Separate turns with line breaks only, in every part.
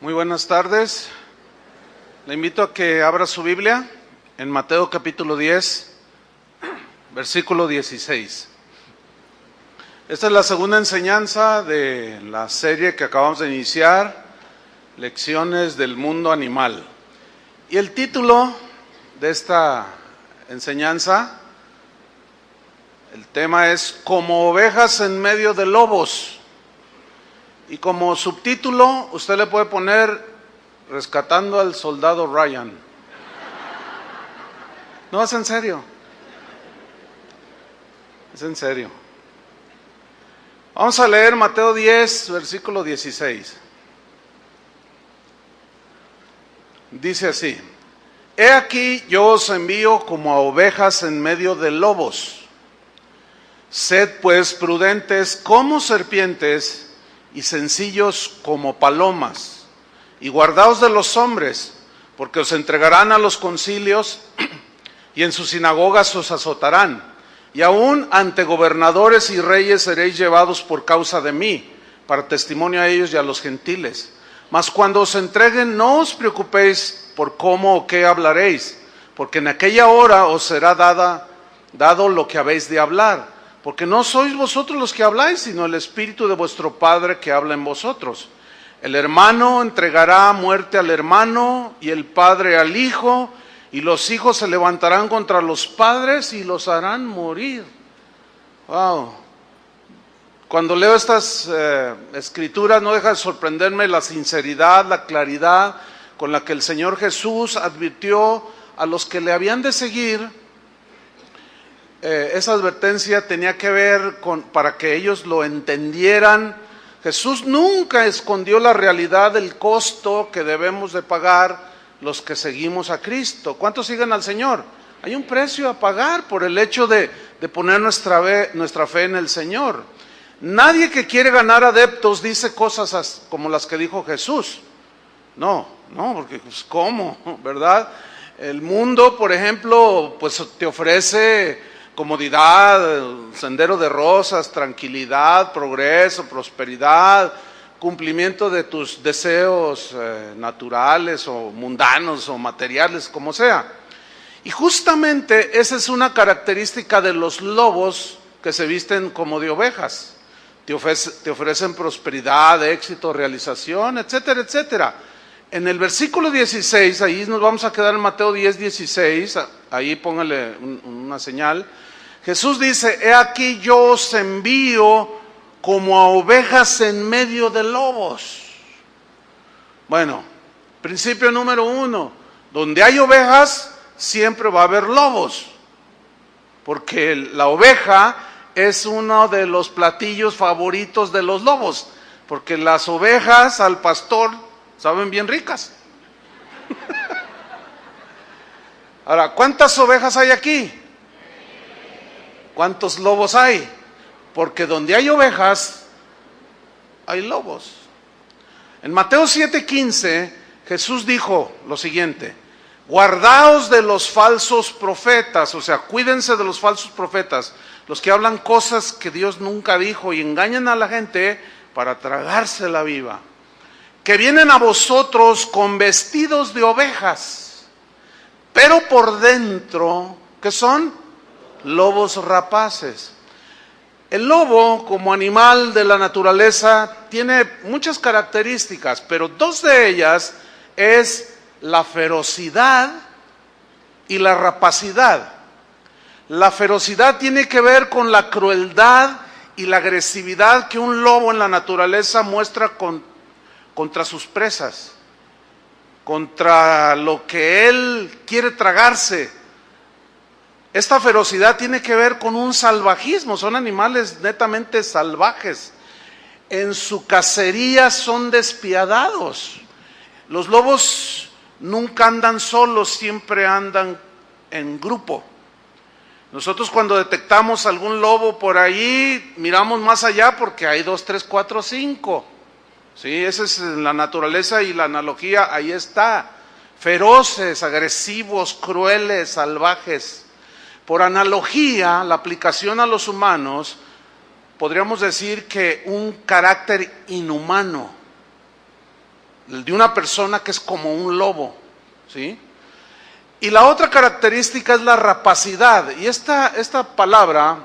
Muy buenas tardes. Le invito a que abra su Biblia en Mateo capítulo 10, versículo 16. Esta es la segunda enseñanza de la serie que acabamos de iniciar, Lecciones del Mundo Animal. Y el título de esta enseñanza, el tema es Como ovejas en medio de lobos. Y como subtítulo, usted le puede poner Rescatando al soldado Ryan. No, es en serio. Es en serio. Vamos a leer Mateo 10, versículo 16. Dice así: He aquí yo os envío como a ovejas en medio de lobos. Sed pues prudentes como serpientes y sencillos como palomas, y guardaos de los hombres, porque os entregarán a los concilios, y en sus sinagogas os azotarán, y aún ante gobernadores y reyes seréis llevados por causa de mí, para testimonio a ellos y a los gentiles. Mas cuando os entreguen, no os preocupéis por cómo o qué hablaréis, porque en aquella hora os será dado lo que habéis de hablar. Porque no sois vosotros los que habláis, sino el Espíritu de vuestro Padre que habla en vosotros. El hermano entregará muerte al hermano, y el padre al hijo, y los hijos se levantarán contra los padres y los harán morir. Wow. Cuando leo estas escrituras no deja de sorprenderme la sinceridad, la claridad con la que el Señor Jesús advirtió a los que le habían de seguir. Esa advertencia tenía que ver para que ellos lo entendieran. Jesús nunca escondió la realidad del costo que debemos de pagar los que seguimos a Cristo. ¿Cuántos siguen al Señor? Hay un precio a pagar por el hecho de poner nuestra fe en el Señor. Nadie que quiere ganar adeptos dice cosas como las que dijo Jesús. No, porque pues, ¿cómo? ¿Verdad? El mundo, por ejemplo, pues te ofrece comodidad, sendero de rosas, tranquilidad, progreso, prosperidad, cumplimiento de tus deseos naturales o mundanos o materiales, como sea. Y justamente esa es una característica de los lobos que se visten como de ovejas. Te ofrecen prosperidad, éxito, realización, etcétera, etcétera. En el versículo 16, ahí nos vamos a quedar en Mateo 10, 16, ahí póngale una señal. Jesús dice: he aquí yo os envío como a ovejas en medio de lobos. Bueno, principio número 1, donde hay ovejas siempre va a haber lobos, porque la oveja es uno de los platillos favoritos de los lobos, porque las ovejas al pastor saben bien ricas. Ahora, ¿cuántas ovejas hay aquí? ¿Cuántos lobos hay? Porque donde hay ovejas, hay lobos. En Mateo 7:15, Jesús dijo lo siguiente: guardaos de los falsos profetas, o sea, cuídense de los falsos profetas, los que hablan cosas que Dios nunca dijo y engañan a la gente para tragársela viva, que vienen a vosotros con vestidos de ovejas, pero por dentro, ¿qué son? Lobos rapaces. El lobo, como animal de la naturaleza, tiene muchas características, pero dos de ellas es la ferocidad y la rapacidad. La ferocidad tiene que ver con la crueldad y la agresividad que un lobo en la naturaleza muestra contra sus presas, contra lo que él quiere tragarse. Esta ferocidad tiene que ver con un salvajismo, son animales netamente salvajes. En su cacería son despiadados. Los lobos nunca andan solos, siempre andan en grupo. Nosotros cuando detectamos algún lobo por ahí, miramos más allá porque hay 2, 3, 4, 5. Sí, esa es la naturaleza y la analogía, ahí está. Feroces, agresivos, crueles, salvajes. Por analogía, la aplicación a los humanos, podríamos decir que un carácter inhumano. el de una persona que es como un lobo, ¿sí? Y la otra característica es la rapacidad. Y esta palabra,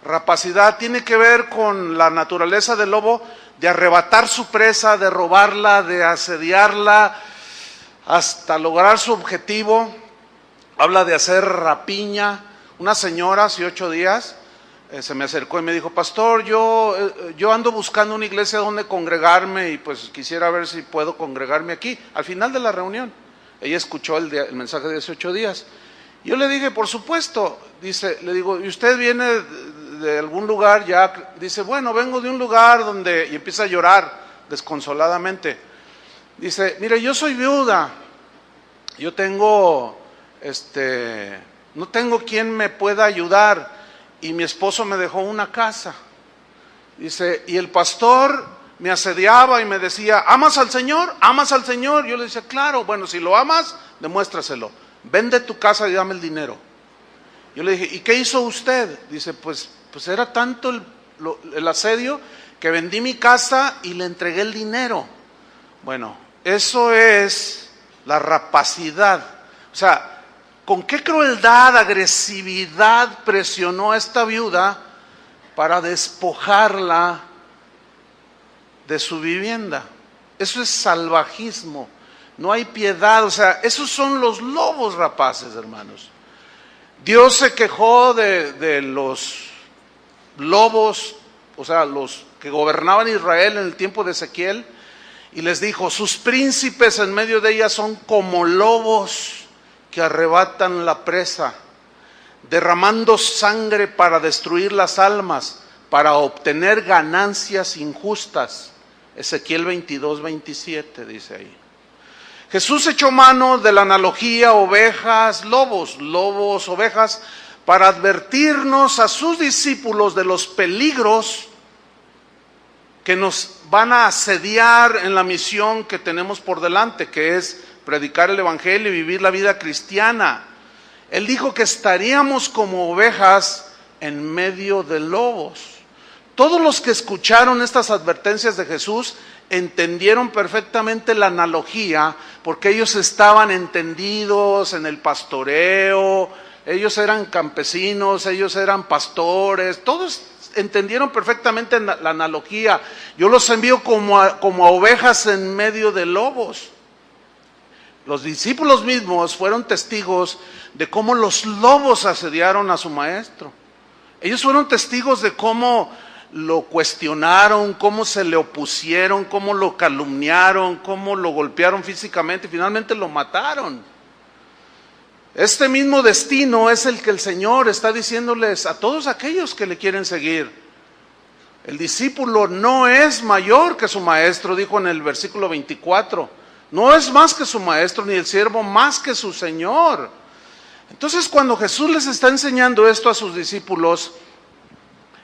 rapacidad, tiene que ver con la naturaleza del lobo de arrebatar su presa, de robarla, de asediarla, hasta lograr su objetivo. Habla de hacer rapiña. Una señora hace 8 días se me acercó y me dijo: pastor, yo ando buscando una iglesia donde congregarme y pues quisiera ver si puedo congregarme aquí. Al final de la reunión, ella escuchó el mensaje de hace 8 días. Yo le dije: por supuesto. Le digo: ¿y usted viene de algún lugar ya? Dice: bueno, vengo de un lugar donde... Y empieza a llorar desconsoladamente. Dice: mire, yo soy viuda, yo tengo, no tengo quien me pueda ayudar y mi esposo me dejó una casa. Dice: y el pastor me asediaba y me decía: ¿amas al Señor? ¿Amas al Señor? Yo le decía: claro. Bueno, si lo amas, demuéstraselo. Vende tu casa y dame el dinero. Yo le dije: ¿y qué hizo usted? Dice: pues era tanto el asedio que vendí mi casa y le entregué el dinero. Bueno, eso es la rapacidad. O sea, ¿con qué crueldad, agresividad presionó a esta viuda para despojarla de su vivienda? Eso es salvajismo, no hay piedad. O sea, esos son los lobos rapaces, hermanos. Dios se quejó de los lobos, o sea, los que gobernaban Israel en el tiempo de Ezequiel, y les dijo: sus príncipes en medio de ella son como lobos que arrebatan la presa, derramando sangre para destruir las almas, para obtener ganancias injustas. Ezequiel 22:27 dice ahí. Jesús echó mano de la analogía ovejas, lobos, ovejas, para advertirnos a sus discípulos de los peligros que nos van a asediar en la misión que tenemos por delante, que es predicar el evangelio y vivir la vida cristiana. Él dijo que estaríamos como ovejas en medio de lobos. Todos los que escucharon estas advertencias de Jesús entendieron perfectamente la analogía, porque ellos estaban entendidos en el pastoreo, ellos eran campesinos, ellos eran pastores, todos entendieron perfectamente la analogía. Yo los envío como a ovejas en medio de lobos. Los discípulos mismos fueron testigos de cómo los lobos asediaron a su maestro. Ellos fueron testigos de cómo lo cuestionaron, cómo se le opusieron, cómo lo calumniaron, cómo lo golpearon físicamente y finalmente lo mataron. Este mismo destino es el que el Señor está diciéndoles a todos aquellos que le quieren seguir. El discípulo no es mayor que su maestro, dijo en el versículo 24. No es más que su maestro, ni el siervo más que su Señor. Entonces, cuando Jesús les está enseñando esto a sus discípulos,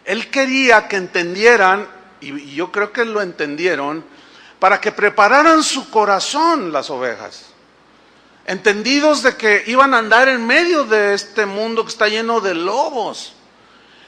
Él quería que entendieran, y yo creo que lo entendieron, para que prepararan su corazón las ovejas. Entendidos de que iban a andar en medio de este mundo que está lleno de lobos.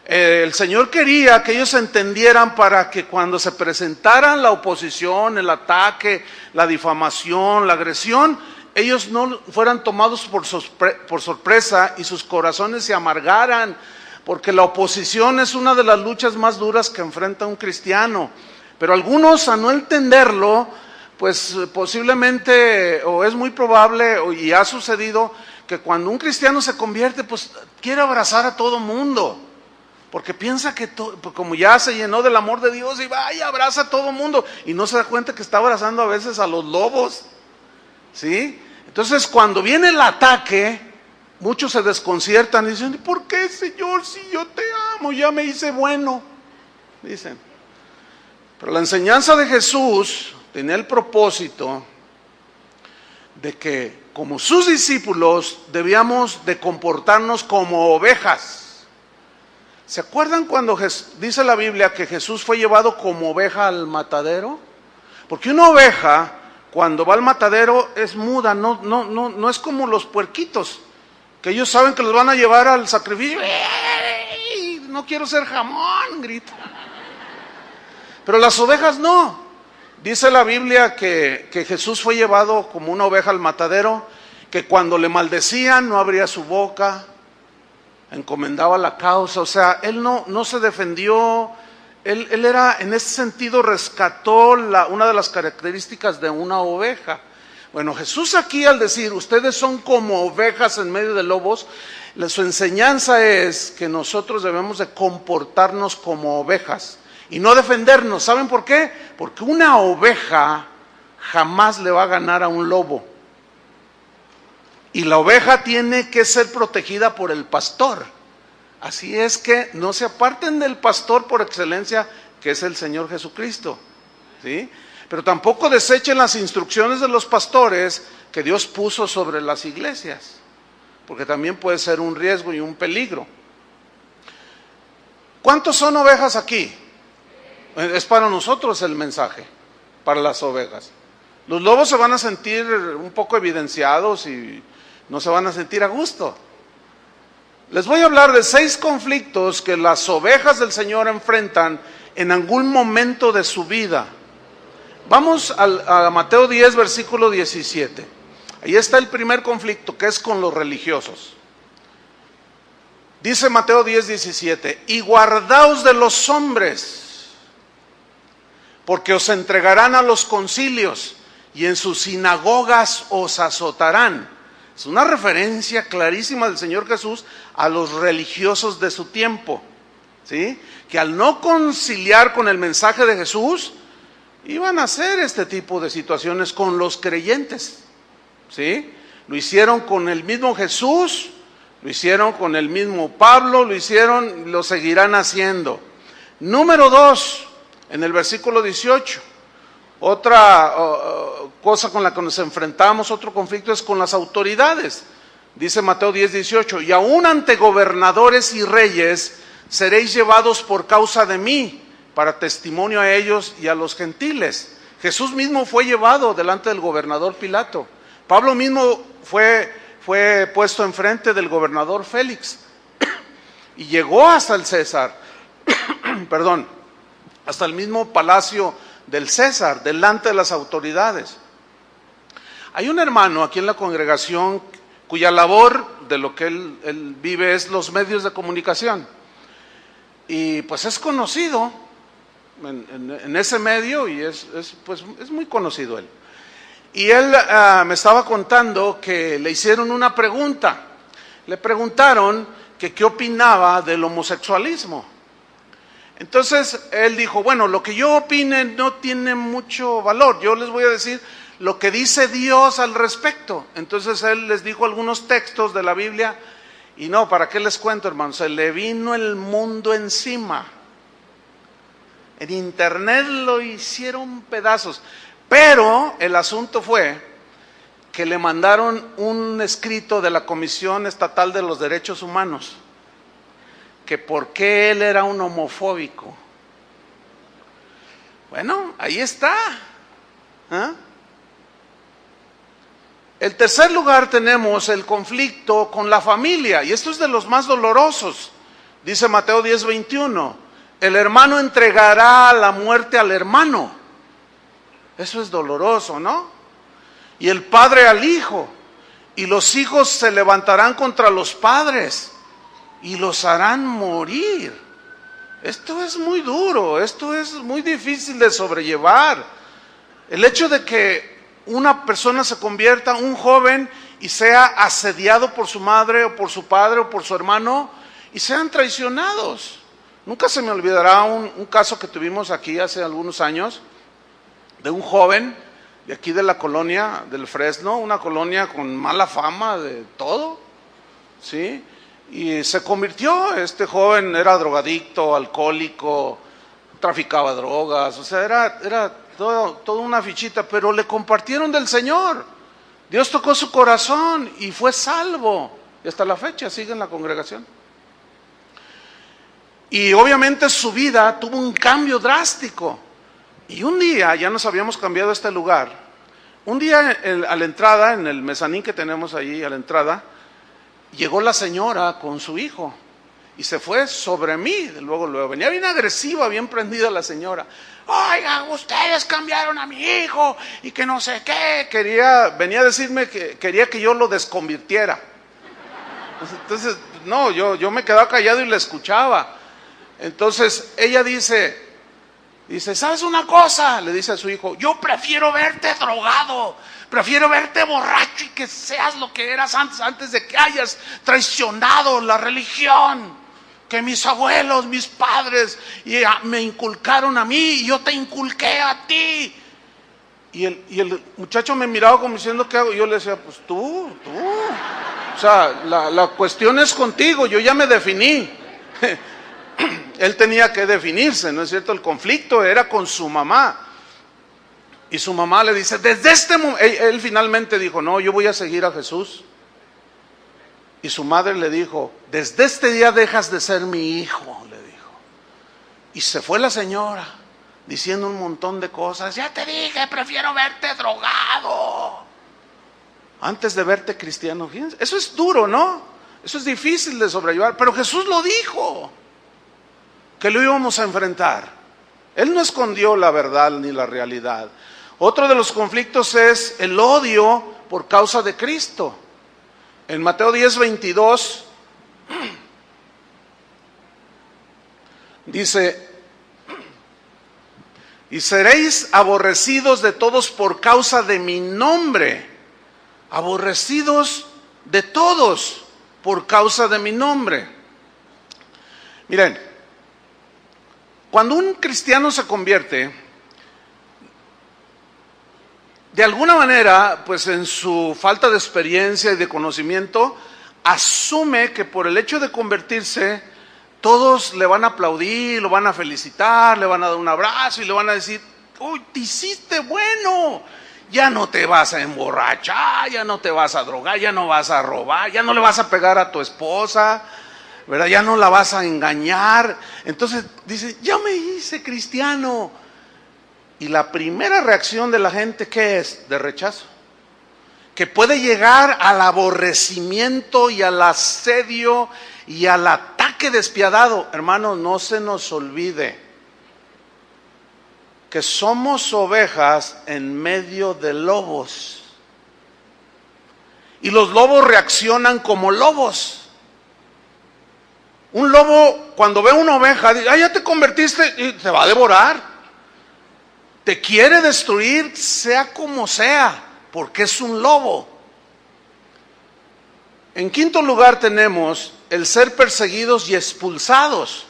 El Señor quería que ellos entendieran para que cuando se presentaran la oposición, el ataque, la difamación, la agresión, ellos no fueran tomados por sorpresa y sus corazones se amargaran. Porque la oposición es una de las luchas más duras que enfrenta un cristiano. Pero algunos, a no entenderlo, pues posiblemente, o es muy probable, y ha sucedido, que cuando un cristiano se convierte, pues quiere abrazar a todo mundo. Porque piensa que como ya se llenó del amor de Dios, y vaya, abraza a todo mundo. Y no se da cuenta que está abrazando a veces a los lobos. ¿Sí? Entonces, cuando viene el ataque, muchos se desconciertan y dicen: ¿por qué, Señor, si yo te amo, ya me hice bueno? Dicen. Pero la enseñanza de Jesús tenía el propósito de que como sus discípulos debíamos de comportarnos como ovejas. ¿Se acuerdan cuando dice la Biblia que Jesús fue llevado como oveja al matadero? Porque una oveja, cuando va al matadero, es muda, no es como los puerquitos, que ellos saben que los van a llevar al sacrificio. No quiero ser jamón, grita. Pero las ovejas no. Dice la Biblia que Jesús fue llevado como una oveja al matadero, que cuando le maldecían no abría su boca, encomendaba la causa, o sea, él no se defendió, él era, en ese sentido, rescató una de las características de una oveja. Bueno, Jesús aquí al decir, ustedes son como ovejas en medio de lobos, su enseñanza es que nosotros debemos de comportarnos como ovejas y no defendernos. ¿Saben por qué? Porque una oveja jamás le va a ganar a un lobo. Y la oveja tiene que ser protegida por el pastor. Así es que no se aparten del pastor por excelencia, que es el Señor Jesucristo, ¿sí? Pero tampoco desechen las instrucciones de los pastores que Dios puso sobre las iglesias, porque también puede ser un riesgo y un peligro. ¿Cuántos son ovejas aquí? Es para nosotros el mensaje, para las ovejas. Los lobos se van a sentir un poco evidenciados y no se van a sentir a gusto. Les voy a hablar de 6 conflictos que las ovejas del Señor enfrentan en algún momento de su vida. Vamos a Mateo 10, versículo 17. Ahí está el primer conflicto, que es con los religiosos. Dice Mateo 10, 17, y guardaos de los hombres, porque os entregarán a los concilios, y en sus sinagogas os azotarán. Es una referencia clarísima del Señor Jesús a los religiosos de su tiempo, ¿sí? Que al no conciliar con el mensaje de Jesús, iban a hacer este tipo de situaciones con los creyentes, ¿sí? Lo hicieron con el mismo Jesús, lo hicieron con el mismo Pablo, lo seguirán haciendo. Número 2, en el versículo 18, otra cosa con la que nos enfrentamos, otro conflicto, es con las autoridades. Dice Mateo 10, 18, y aún ante gobernadores y reyes seréis llevados por causa de mí, para testimonio a ellos y a los gentiles. Jesús mismo fue llevado delante del gobernador Pilato. Pablo mismo fue puesto enfrente del gobernador Félix y llegó hasta el César, perdón, hasta el mismo palacio del César, delante de las autoridades. Hay un hermano aquí en la congregación cuya labor de lo que él vive es los medios de comunicación. Y pues es conocido en ese medio y es muy conocido él. Y él me estaba contando que le hicieron una pregunta. Le preguntaron que qué opinaba del homosexualismo. Entonces él dijo, bueno, lo que yo opine no tiene mucho valor. Yo les voy a decir lo que dice Dios al respecto. Entonces él les dijo algunos textos de la Biblia. Y no, ¿para qué les cuento, hermano? Se le vino el mundo encima. En internet lo hicieron pedazos, pero el asunto fue que le mandaron un escrito de la Comisión Estatal de los Derechos Humanos, que por qué él era un homofóbico. Bueno, ahí está. ¿Ah? En tercer lugar tenemos el conflicto con la familia, y esto es de los más dolorosos. Dice Mateo 10, 21. El hermano entregará a la muerte al hermano. Eso es doloroso, ¿no? Y el padre al hijo. Y los hijos se levantarán contra los padres y los harán morir. Esto es muy duro, esto es muy difícil de sobrellevar. El hecho de que una persona se convierta, un joven, y sea asediado por su madre o por su padre o por su hermano y sean traicionados. Nunca se me olvidará un caso que tuvimos aquí hace algunos años, de un joven de aquí de la colonia del Fresno, una colonia con mala fama de todo, ¿sí? Y se convirtió, este joven era drogadicto, alcohólico, traficaba drogas, o sea, era toda una fichita, pero le compartieron del Señor. Dios tocó su corazón y fue salvo, y hasta la fecha sigue en la congregación. Y obviamente su vida tuvo un cambio drástico. Y un día, ya nos habíamos cambiado a este lugar, un día a la entrada, en el mezanín que tenemos ahí a la entrada, llegó la señora con su hijo. Y se fue sobre mí, luego. Venía bien agresiva, bien prendida la señora. Oiga, ustedes cambiaron a mi hijo y que no sé qué. Venía a decirme que quería que yo lo desconvirtiera. Entonces, no, yo me quedaba callado y la escuchaba. Entonces, ella dice, ¿sabes una cosa? Le dice a su hijo, yo prefiero verte drogado, prefiero verte borracho y que seas lo que eras antes de que hayas traicionado la religión, que mis abuelos, mis padres me inculcaron a mí y yo te inculqué a ti. Y el muchacho me miraba como diciendo, ¿qué hago? Y yo le decía, pues tú. O sea, la cuestión es contigo, yo ya me definí. Él tenía que definirse, ¿no es cierto? El conflicto era con su mamá. Y su mamá le dice, desde este momento, él finalmente dijo, no, yo voy a seguir a Jesús. Y su madre le dijo, desde este día dejas de ser mi hijo, le dijo. Y se fue la señora, diciendo un montón de cosas. Ya te dije, prefiero verte drogado antes de verte cristiano. Fíjense, eso es duro, ¿no? Eso es difícil de sobrellevar, pero Jesús lo dijo, que lo íbamos a enfrentar. Él no escondió la verdad ni la realidad. Otro de los conflictos es el odio por causa de Cristo. En Mateo 10:22 dice, y seréis aborrecidos de todos por causa de mi nombre. Aborrecidos de todos por causa de mi nombre. Miren, cuando un cristiano se convierte, de alguna manera, pues en su falta de experiencia y de conocimiento, asume que por el hecho de convertirse, todos le van a aplaudir, lo van a felicitar, le van a dar un abrazo y le van a decir, uy, te hiciste bueno, ya no te vas a emborrachar, ya no te vas a drogar, ya no vas a robar, ya no le vas a pegar a tu esposa, ¿verdad? Ya no la vas a engañar. Entonces dice, ya me hice cristiano. Y la primera reacción de la gente, ¿qué es? De rechazo. Que puede llegar al aborrecimiento y al asedio y al ataque despiadado. Hermanos, no se nos olvide que somos ovejas en medio de lobos. Y los lobos reaccionan como lobos. Un lobo, cuando ve una oveja, dice, ya te convertiste, y te va a devorar. Te quiere destruir, sea como sea, porque es un lobo. En quinto lugar tenemos el ser perseguidos y expulsados.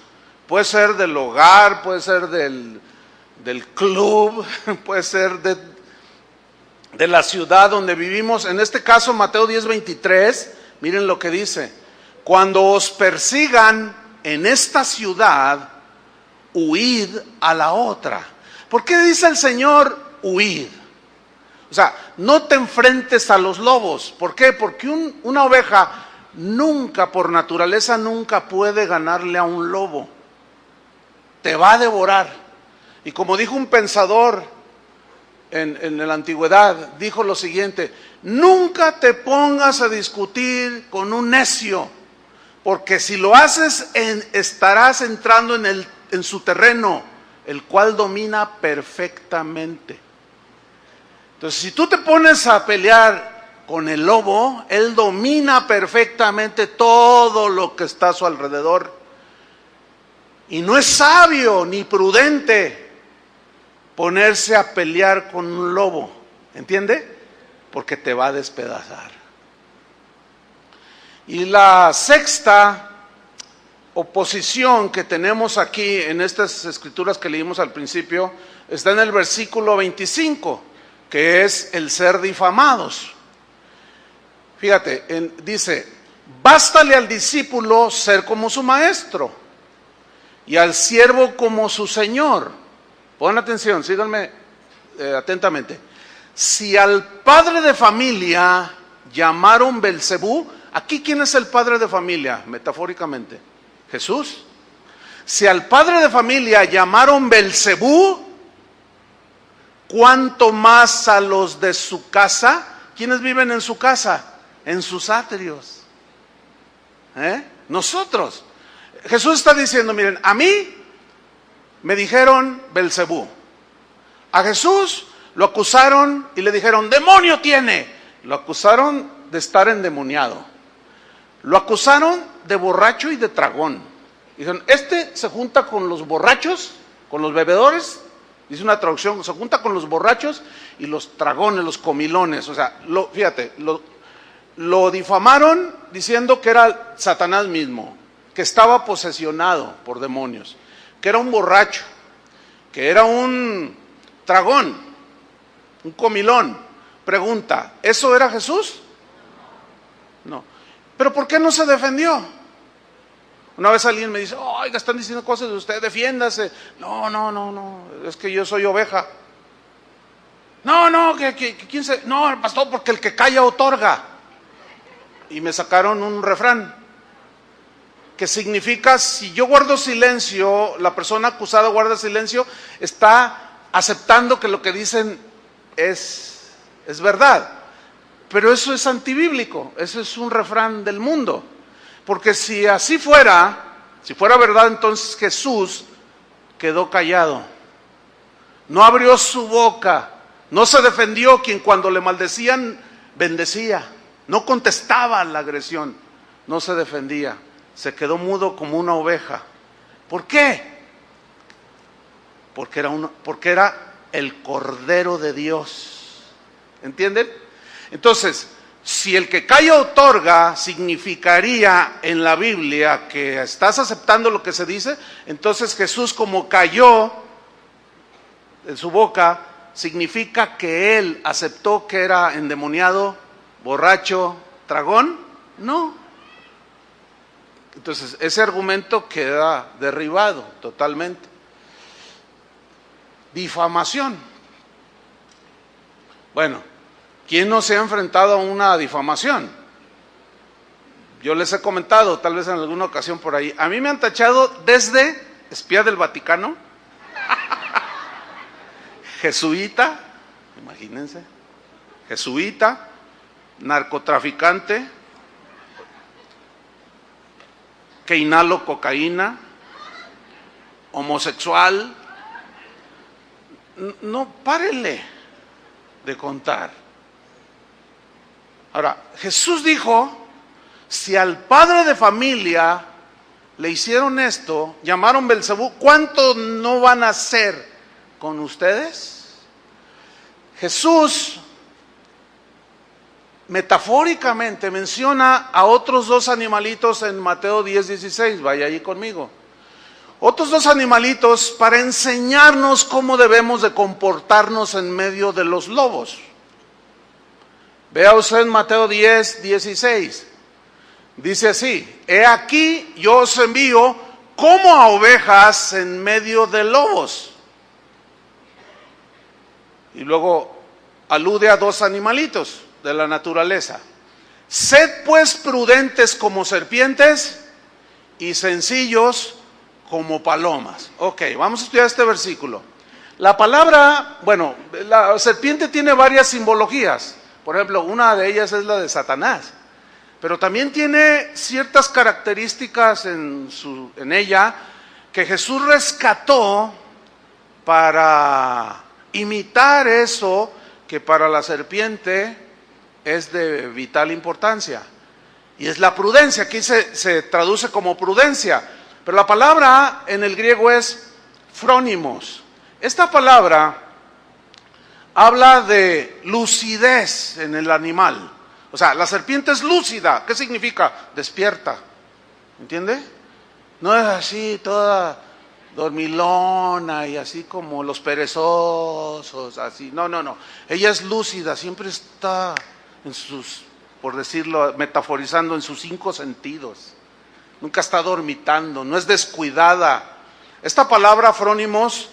Puede ser del hogar, puede ser del club, puede ser de la ciudad donde vivimos. En este caso, Mateo 10:23, miren lo que dice. Cuando os persigan en esta ciudad, huid a la otra. ¿Por qué dice el Señor huid? O sea, no te enfrentes a los lobos. ¿Por qué? Porque una oveja nunca, por naturaleza, nunca puede ganarle a un lobo. Te va a devorar. Y como dijo un pensador en la antigüedad, dijo lo siguiente: nunca te pongas a discutir con un necio, porque si lo haces estarás entrando en su terreno, el cual domina perfectamente. Entonces, si tú te pones a pelear con el lobo, él domina perfectamente todo lo que está a su alrededor. Y no es sabio ni prudente ponerse a pelear con un lobo, ¿entiende? Porque te va a despedazar. Y la sexta oposición que tenemos aquí en estas escrituras que leímos al principio está en el versículo 25, que es el ser difamados. Fíjate, dice: bástale al discípulo ser como su maestro y al siervo como su señor. Pongan atención, síganme atentamente. Si al padre de familia llamaron Belcebú, aquí ¿quién es el padre de familia? Metafóricamente, Jesús. Si al padre de familia llamaron Belcebú, ¿cuánto más a los de su casa? ¿Quiénes viven en su casa? En sus atrios. Nosotros. Jesús está diciendo, miren, a mí me dijeron Belcebú. A Jesús lo acusaron y le dijeron, demonio tiene. Lo acusaron de estar endemoniado. Lo acusaron de borracho y de tragón. Dijeron, este se junta con los borrachos, con los bebedores, dice una traducción, se junta con los borrachos y los tragones, los comilones. O sea, fíjate, lo difamaron diciendo que era Satanás mismo, que estaba posesionado por demonios, que era un borracho, que era un tragón, un comilón. Pregunta, ¿eso era Jesús? No. ¿Pero por qué no se defendió? Una vez alguien me dice, oiga, están diciendo cosas de usted, defiéndase. No, es que yo soy oveja. No, ¿quién se...? No, el pastor, porque el que calla otorga. Y me sacaron un refrán, que significa, si yo guardo silencio, la persona acusada guarda silencio, está aceptando que lo que dicen es verdad. Pero eso es antibíblico, eso es un refrán del mundo. Porque si así fuera, si fuera verdad, entonces Jesús quedó callado. No abrió su boca, no se defendió, quien cuando le maldecían, bendecía. No contestaba la agresión, no se defendía. Se quedó mudo como una oveja. ¿Por qué? Porque era el Cordero de Dios. ¿Entienden? Entonces, si el que calla otorga significaría en la Biblia que estás aceptando lo que se dice, entonces Jesús, como cayó en su boca, significa que él aceptó que era endemoniado, borracho, tragón. No. Entonces ese argumento queda derribado totalmente. Difamación. Bueno, ¿quién no se ha enfrentado a una difamación? Yo les he comentado, tal vez en alguna ocasión por ahí, a mí me han tachado desde espía del Vaticano, jesuita, imagínense, jesuita, narcotraficante, que inhalo cocaína, homosexual. No, párenle de contar. Ahora, Jesús dijo, si al padre de familia le hicieron esto, llamaron Belcebú, ¿cuánto no van a hacer con ustedes? Jesús metafóricamente menciona a otros dos animalitos en Mateo 10:16, vaya allí conmigo. Otros dos animalitos para enseñarnos cómo debemos de comportarnos en medio de los lobos. Vea usted en Mateo 10:16, dice así, he aquí yo os envío como a ovejas en medio de lobos. Y luego alude a dos animalitos de la naturaleza. Sed pues prudentes como serpientes y sencillos como palomas. Ok, vamos a estudiar este versículo. La palabra, bueno, la serpiente tiene varias simbologías. Por ejemplo, una de ellas es la de Satanás. Pero también tiene ciertas características en ella que Jesús rescató para imitar eso que para la serpiente es de vital importancia. Y es la prudencia. Aquí se traduce como prudencia. Pero la palabra en el griego es frónimos. Esta palabra habla de lucidez en el animal. O sea, la serpiente es lúcida. ¿Qué significa? Despierta. ¿Entiende? No es así toda dormilona y así como los perezosos, así. No. Ella es lúcida, siempre está en sus, por decirlo, metaforizando, en sus 5 sentidos. Nunca está dormitando, no es descuidada. Esta palabra frónimos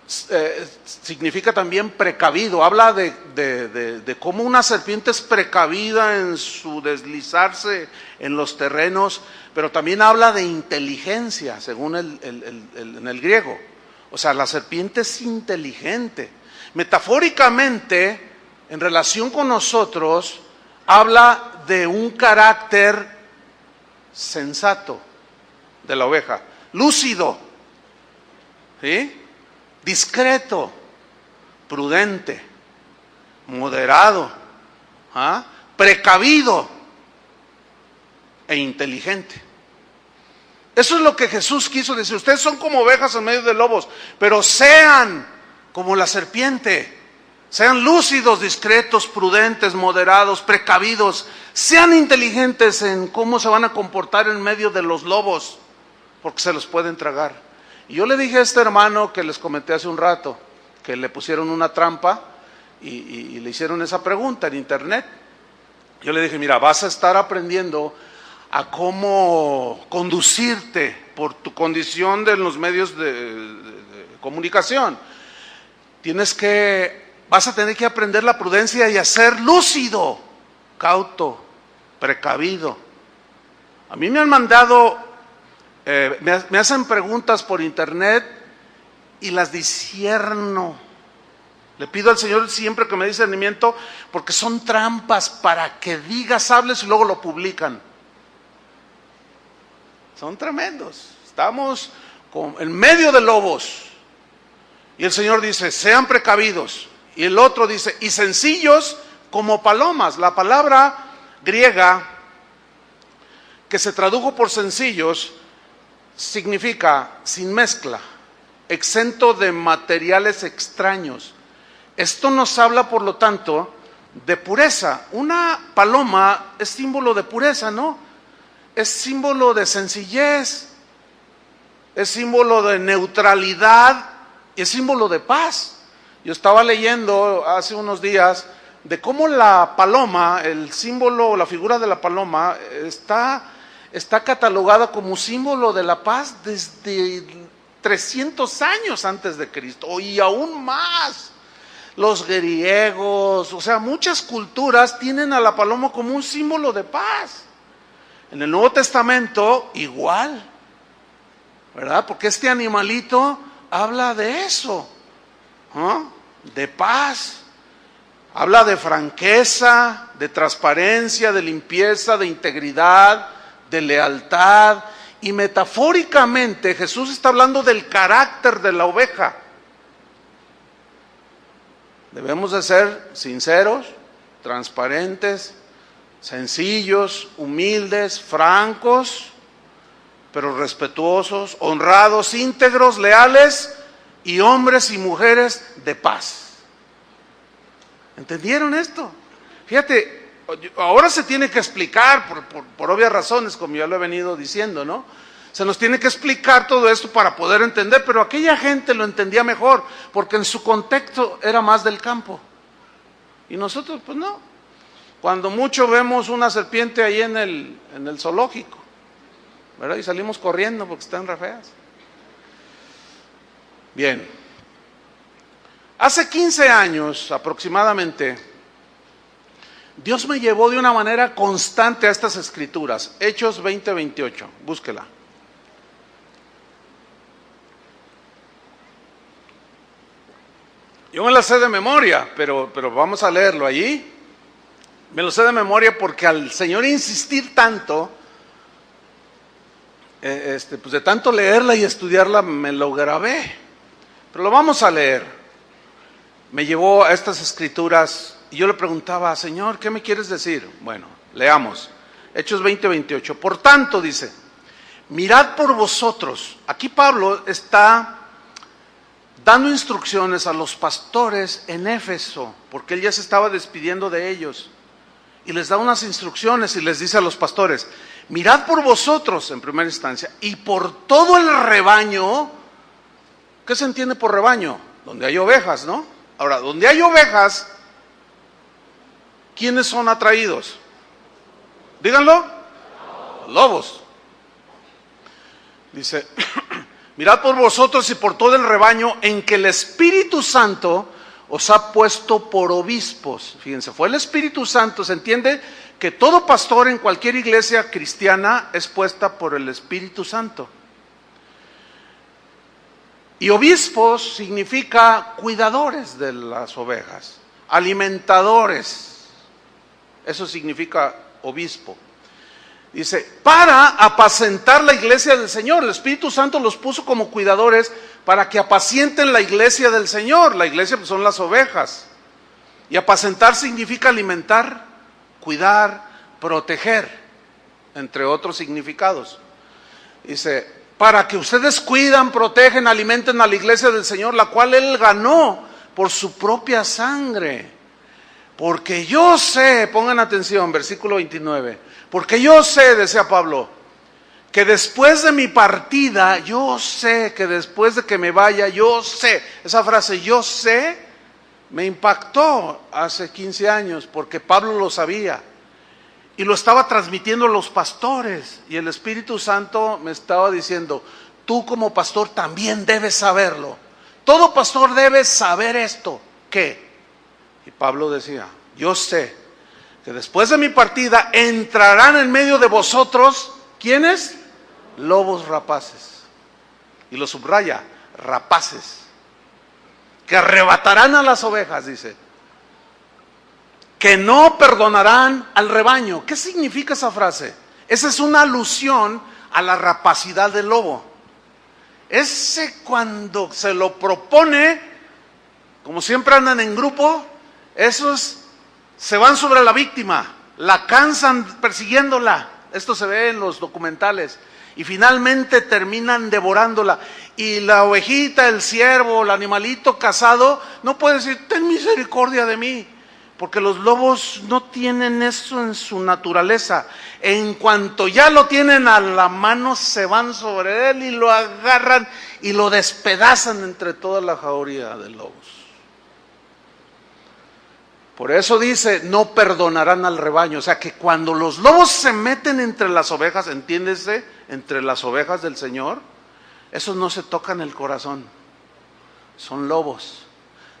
significa también precavido. Habla de cómo una serpiente es precavida en su deslizarse en los terrenos, pero también habla de inteligencia, según en el griego. O sea, la serpiente es inteligente. Metafóricamente, en relación con nosotros, habla de un carácter sensato. de la oveja. Lúcido, ¿sí? Discreto, prudente, moderado, ¿ah? Precavido e inteligente. Eso es lo que Jesús quiso decir. Ustedes son como ovejas en medio de lobos, pero sean como la serpiente. Sean lúcidos, discretos, prudentes, moderados, precavidos. Sean inteligentes en cómo se van a comportar en medio de los lobos, porque se los pueden tragar. Y yo le dije a este hermano que les comenté hace un rato, que le pusieron una trampa y le hicieron esa pregunta en internet. Yo le dije, mira, vas a estar aprendiendo a cómo conducirte por tu condición de los medios de comunicación. Vas a tener que aprender la prudencia y a ser lúcido, cauto, precavido. A mí me han mandado, me hacen preguntas por internet y las discierno. Le pido al Señor siempre que me dé discernimiento, porque son trampas para que digas, hables y luego lo publican. Son tremendos. Estamos en medio de lobos. Y el Señor dice, sean precavidos. Y el otro dice, y sencillos como palomas. La palabra griega que se tradujo por sencillos significa sin mezcla, exento de materiales extraños. Esto nos habla, por lo tanto, de pureza. Una paloma es símbolo de pureza, ¿no? Es símbolo de sencillez, es símbolo de neutralidad y es símbolo de paz. Yo estaba leyendo hace unos días de cómo la paloma, el símbolo, la figura de la paloma está catalogada como símbolo de la paz desde 300 años antes de Cristo y aún más. Los griegos, o sea, muchas culturas tienen a la paloma como un símbolo de paz. En el Nuevo Testamento igual, ¿verdad? Porque este animalito habla de eso, ¿no? De paz, habla de franqueza, de transparencia, de limpieza, de integridad, de lealtad. Y metafóricamente Jesús está hablando del carácter de la oveja. Debemos de ser sinceros, transparentes, sencillos, humildes, francos, pero respetuosos, honrados, íntegros, leales y hombres y mujeres de paz. ¿Entendieron esto? Fíjate, ahora se tiene que explicar por obvias razones, como ya lo he venido diciendo, ¿no? Se nos tiene que explicar todo esto para poder entender, pero aquella gente lo entendía mejor, porque en su contexto era más del campo. Y nosotros, pues no. Cuando mucho vemos una serpiente ahí en el zoológico, ¿verdad? Y salimos corriendo porque están re feas. Bien. Hace 15 años aproximadamente, Dios me llevó de una manera constante a estas escrituras. Hechos 20:28, búsquela. Yo me la sé de memoria, pero vamos a leerlo allí. Me lo sé de memoria porque al Señor insistir tanto, pues de tanto leerla y estudiarla, me lo grabé. Pero lo vamos a leer. Me llevó a estas escrituras y yo le preguntaba, Señor, ¿qué me quieres decir? Bueno, leamos. Hechos 20:28. Por tanto, dice, mirad por vosotros. Aquí Pablo está dando instrucciones a los pastores en Éfeso, porque él ya se estaba despidiendo de ellos. Y les da unas instrucciones y les dice a los pastores, mirad por vosotros en primera instancia y por todo el rebaño. ¿Qué se entiende por rebaño? Donde hay ovejas, ¿no? Ahora, donde hay ovejas, ¿quiénes son atraídos? Díganlo. Lobos. Dice, mirad por vosotros y por todo el rebaño en que el Espíritu Santo os ha puesto por obispos. Fíjense, fue el Espíritu Santo. Se entiende que todo pastor en cualquier iglesia cristiana es puesta por el Espíritu Santo. Y obispos significa cuidadores de las ovejas, alimentadores. Eso significa obispo. Dice, para apacentar la iglesia del Señor. El Espíritu Santo los puso como cuidadores para que apacienten la iglesia del Señor. La iglesia pues, son las ovejas. Y apacentar significa alimentar, cuidar, proteger, entre otros significados. Dice, para que ustedes cuidan, protegen, alimenten a la iglesia del Señor, la cual Él ganó por su propia sangre. Porque yo sé, pongan atención, versículo 29, porque yo sé, decía Pablo, que después de mi partida, yo sé que después de que me vaya, yo sé, esa frase yo sé, me impactó hace 15 años, porque Pablo lo sabía, y lo estaba transmitiendo a los pastores, y el Espíritu Santo me estaba diciendo, tú como pastor también debes saberlo, todo pastor debe saber esto, ¿qué? Y Pablo decía, yo sé que después de mi partida entrarán en medio de vosotros, ¿quiénes? Lobos rapaces. Y lo subraya, rapaces. Que arrebatarán a las ovejas, dice. Que no perdonarán al rebaño. ¿Qué significa esa frase? Esa es una alusión a la rapacidad del lobo. Ese cuando se lo propone, como siempre andan en grupo, esos se van sobre la víctima, la cansan persiguiéndola, esto se ve en los documentales, y finalmente terminan devorándola, y la ovejita, el ciervo, el animalito cazado, no puede decir, ten misericordia de mí, porque los lobos no tienen eso en su naturaleza. En cuanto ya lo tienen a la mano, se van sobre él y lo agarran y lo despedazan entre toda la jauría de lobos. Por eso dice, no perdonarán al rebaño. O sea que cuando los lobos se meten entre las ovejas, entiéndese, entre las ovejas del Señor, esos no se tocan el corazón. Son lobos,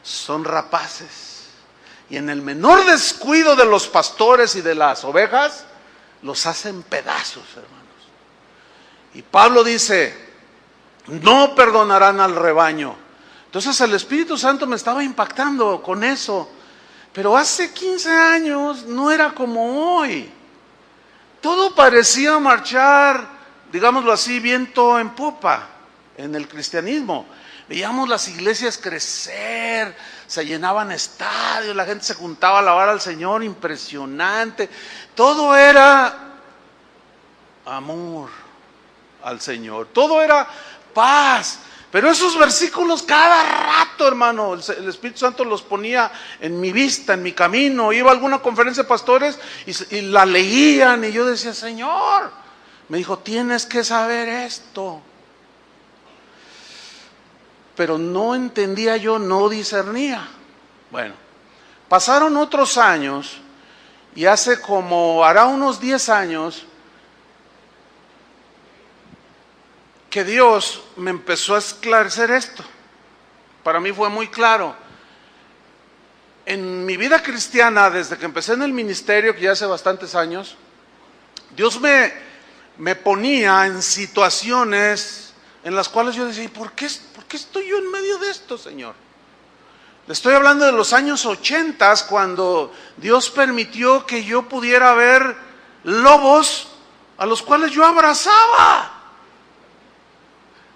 son rapaces. Y en el menor descuido de los pastores y de las ovejas, los hacen pedazos, hermanos. Y Pablo dice, no perdonarán al rebaño. Entonces el Espíritu Santo me estaba impactando con eso. Pero hace 15 años no era como hoy. Todo parecía marchar, digámoslo así, viento en popa en el cristianismo. Veíamos las iglesias crecer, se llenaban estadios, la gente se juntaba a alabar al Señor, impresionante. Todo era amor al Señor, todo era paz. Pero esos versículos cada rato, hermano, el Espíritu Santo los ponía en mi vista, en mi camino. Iba a alguna conferencia de pastores y la leían y yo decía, Señor, me dijo, tienes que saber esto. Pero no entendía yo, no discernía. Bueno, pasaron otros años y hará unos 10 años, que Dios me empezó a esclarecer esto. Para mí fue muy claro. En mi vida cristiana, desde que empecé en el ministerio, que ya hace bastantes años, Dios me ponía en situaciones en las cuales yo decía, ¿por qué estoy yo en medio de esto, Señor? Le estoy hablando de los años 80, cuando Dios permitió que yo pudiera ver lobos a los cuales yo abrazaba.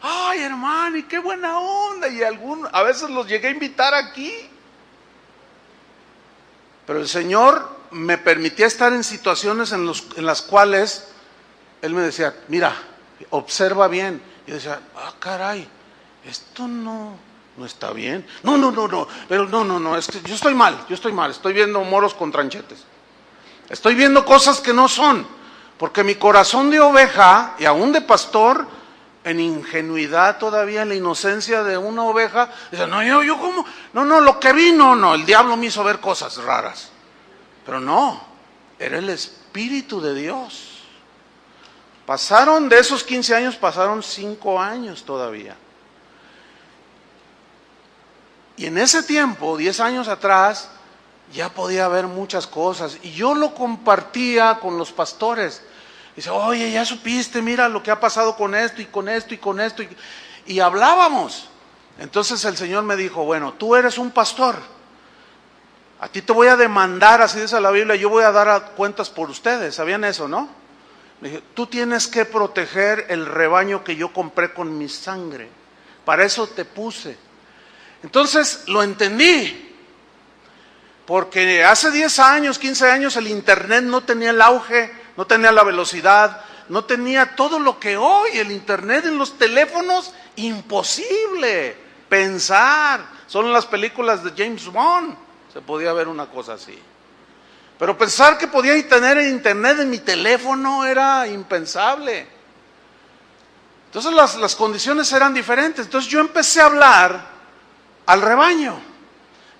Ay, hermano, y qué buena onda. Y a veces los llegué a invitar aquí. Pero el Señor me permitía estar en situaciones en las cuales Él me decía, mira, observa bien. Y yo decía, caray, esto no está bien. No, pero no, es que yo estoy mal, estoy viendo moros con tranchetes. Estoy viendo cosas que no son. Porque mi corazón de oveja y aún de pastor, en ingenuidad todavía, en la inocencia de una oveja, dice, no, yo como, no, lo que vi, no, el diablo me hizo ver cosas raras. Pero no, era el Espíritu de Dios. Pasaron, de esos 15 años, pasaron 5 años todavía. Y en ese tiempo, 10 años atrás, ya podía ver muchas cosas. Y yo lo compartía con los pastores. Dice, oye, ya supiste, mira lo que ha pasado con esto y con esto y con esto. Y hablábamos. Entonces el Señor me dijo, bueno, tú eres un pastor. A ti te voy a demandar, así dice la Biblia, yo voy a dar cuentas por ustedes. ¿Sabían eso, no? Me dijo, tú tienes que proteger el rebaño que yo compré con mi sangre. Para eso te puse. Entonces lo entendí. Porque hace 10 años, 15 años el internet no tenía el auge, no tenía la velocidad, no tenía todo lo que hoy. El internet en los teléfonos, imposible pensar. Solo en las películas de James Bond se podía ver una cosa así. Pero pensar que podía tener el internet en mi teléfono era impensable. Entonces las condiciones eran diferentes. Entonces yo empecé a hablar al rebaño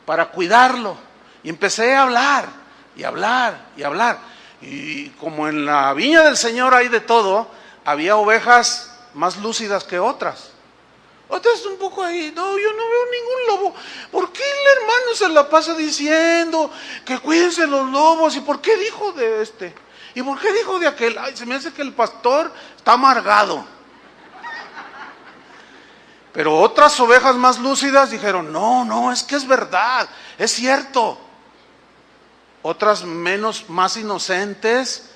para cuidarlo. Y empecé a hablar, y hablar, y hablar. Y como en la viña del Señor hay de todo, había ovejas más lúcidas que otras. Otras un poco ahí, no, yo no veo ningún lobo. ¿Por qué el hermano se la pasa diciendo que cuídense los lobos? ¿Y por qué dijo de este? ¿Y por qué dijo de aquel? Ay, se me hace que el pastor está amargado. Pero otras ovejas más lúcidas dijeron, no, es que es verdad, es cierto. Otras más inocentes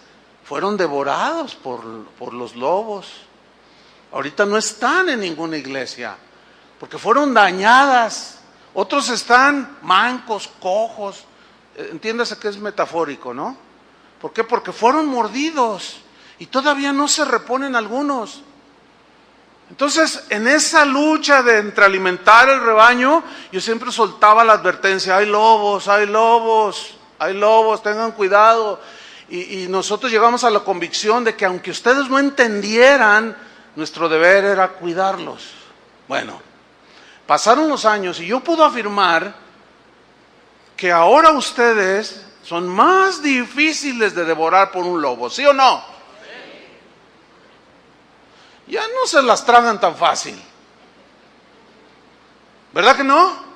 fueron devorados por los lobos. Ahorita no están en ninguna iglesia, porque fueron dañadas. Otros están mancos, cojos. Entiéndase que es metafórico, ¿no? ¿Por qué? Porque fueron mordidos y todavía no se reponen algunos. Entonces, en esa lucha de entrealimentar el rebaño, yo siempre soltaba la advertencia, hay lobos, hay lobos, hay lobos, tengan cuidado. Y nosotros llegamos a la convicción de que aunque ustedes no entendieran, nuestro deber era cuidarlos. Bueno, pasaron los años y yo puedo afirmar que ahora ustedes son más difíciles de devorar por un lobo, ¿sí o no? Ya no se las tragan tan fácil. ¿Verdad que no?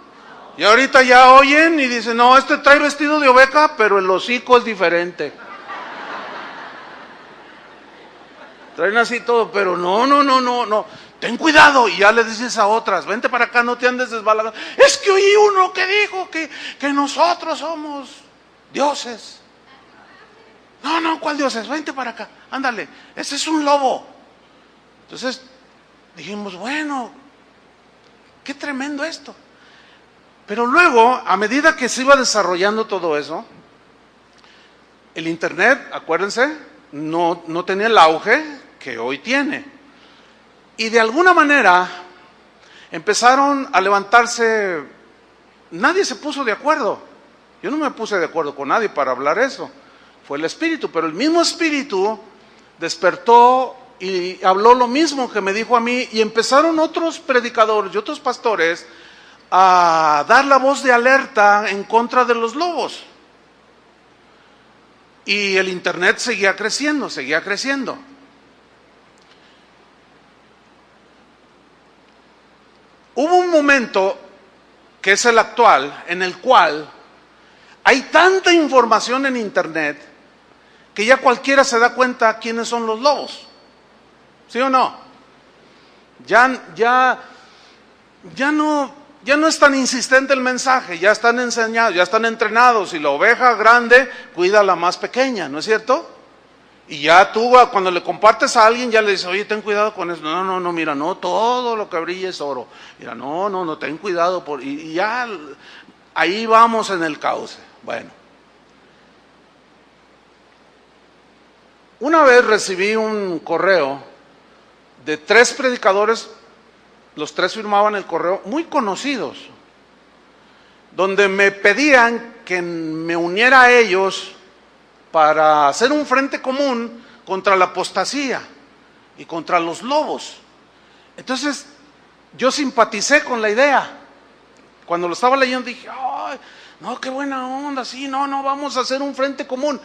Y ahorita ya oyen y dicen, no, este trae vestido de oveja, pero el hocico es diferente. Traen así todo, pero no. Ten cuidado. Y ya le dices a otras, vente para acá, no te andes desbalagando. Es que oí uno que dijo que nosotros somos dioses. No, ¿cuál dioses? Vente para acá, ándale, ese es un lobo. Entonces dijimos, bueno, qué tremendo esto. Pero luego, a medida que se iba desarrollando todo eso, el internet, acuérdense, no tenía el auge que hoy tiene. Y de alguna manera empezaron a levantarse, nadie se puso de acuerdo. Yo no me puse de acuerdo con nadie para hablar eso. Fue el Espíritu, pero el mismo Espíritu despertó y habló lo mismo que me dijo a mí, y empezaron otros predicadores y otros pastores a dar la voz de alerta en contra de los lobos. Y el internet seguía creciendo. Hubo un momento, que es el actual, en el cual hay tanta información en internet que ya cualquiera se da cuenta quiénes son los lobos. ¿Sí o no? Ya no es tan insistente el mensaje, ya están enseñados, ya están entrenados, y la oveja grande cuida a la más pequeña, ¿no es cierto? Y ya tú cuando le compartes a alguien ya le dices, oye, ten cuidado con eso. No, mira, no todo lo que brilla es oro. Mira, no, ten cuidado. Y ya ahí vamos en el cauce. Bueno. Una vez recibí un correo de 3 predicadores, los 3 firmaban el correo, muy conocidos, donde me pedían que me uniera a ellos para hacer un frente común contra la apostasía y contra los lobos. Entonces, yo simpaticé con la idea. Cuando lo estaba leyendo dije, ay, no, qué buena onda, sí, no, vamos a hacer un frente común.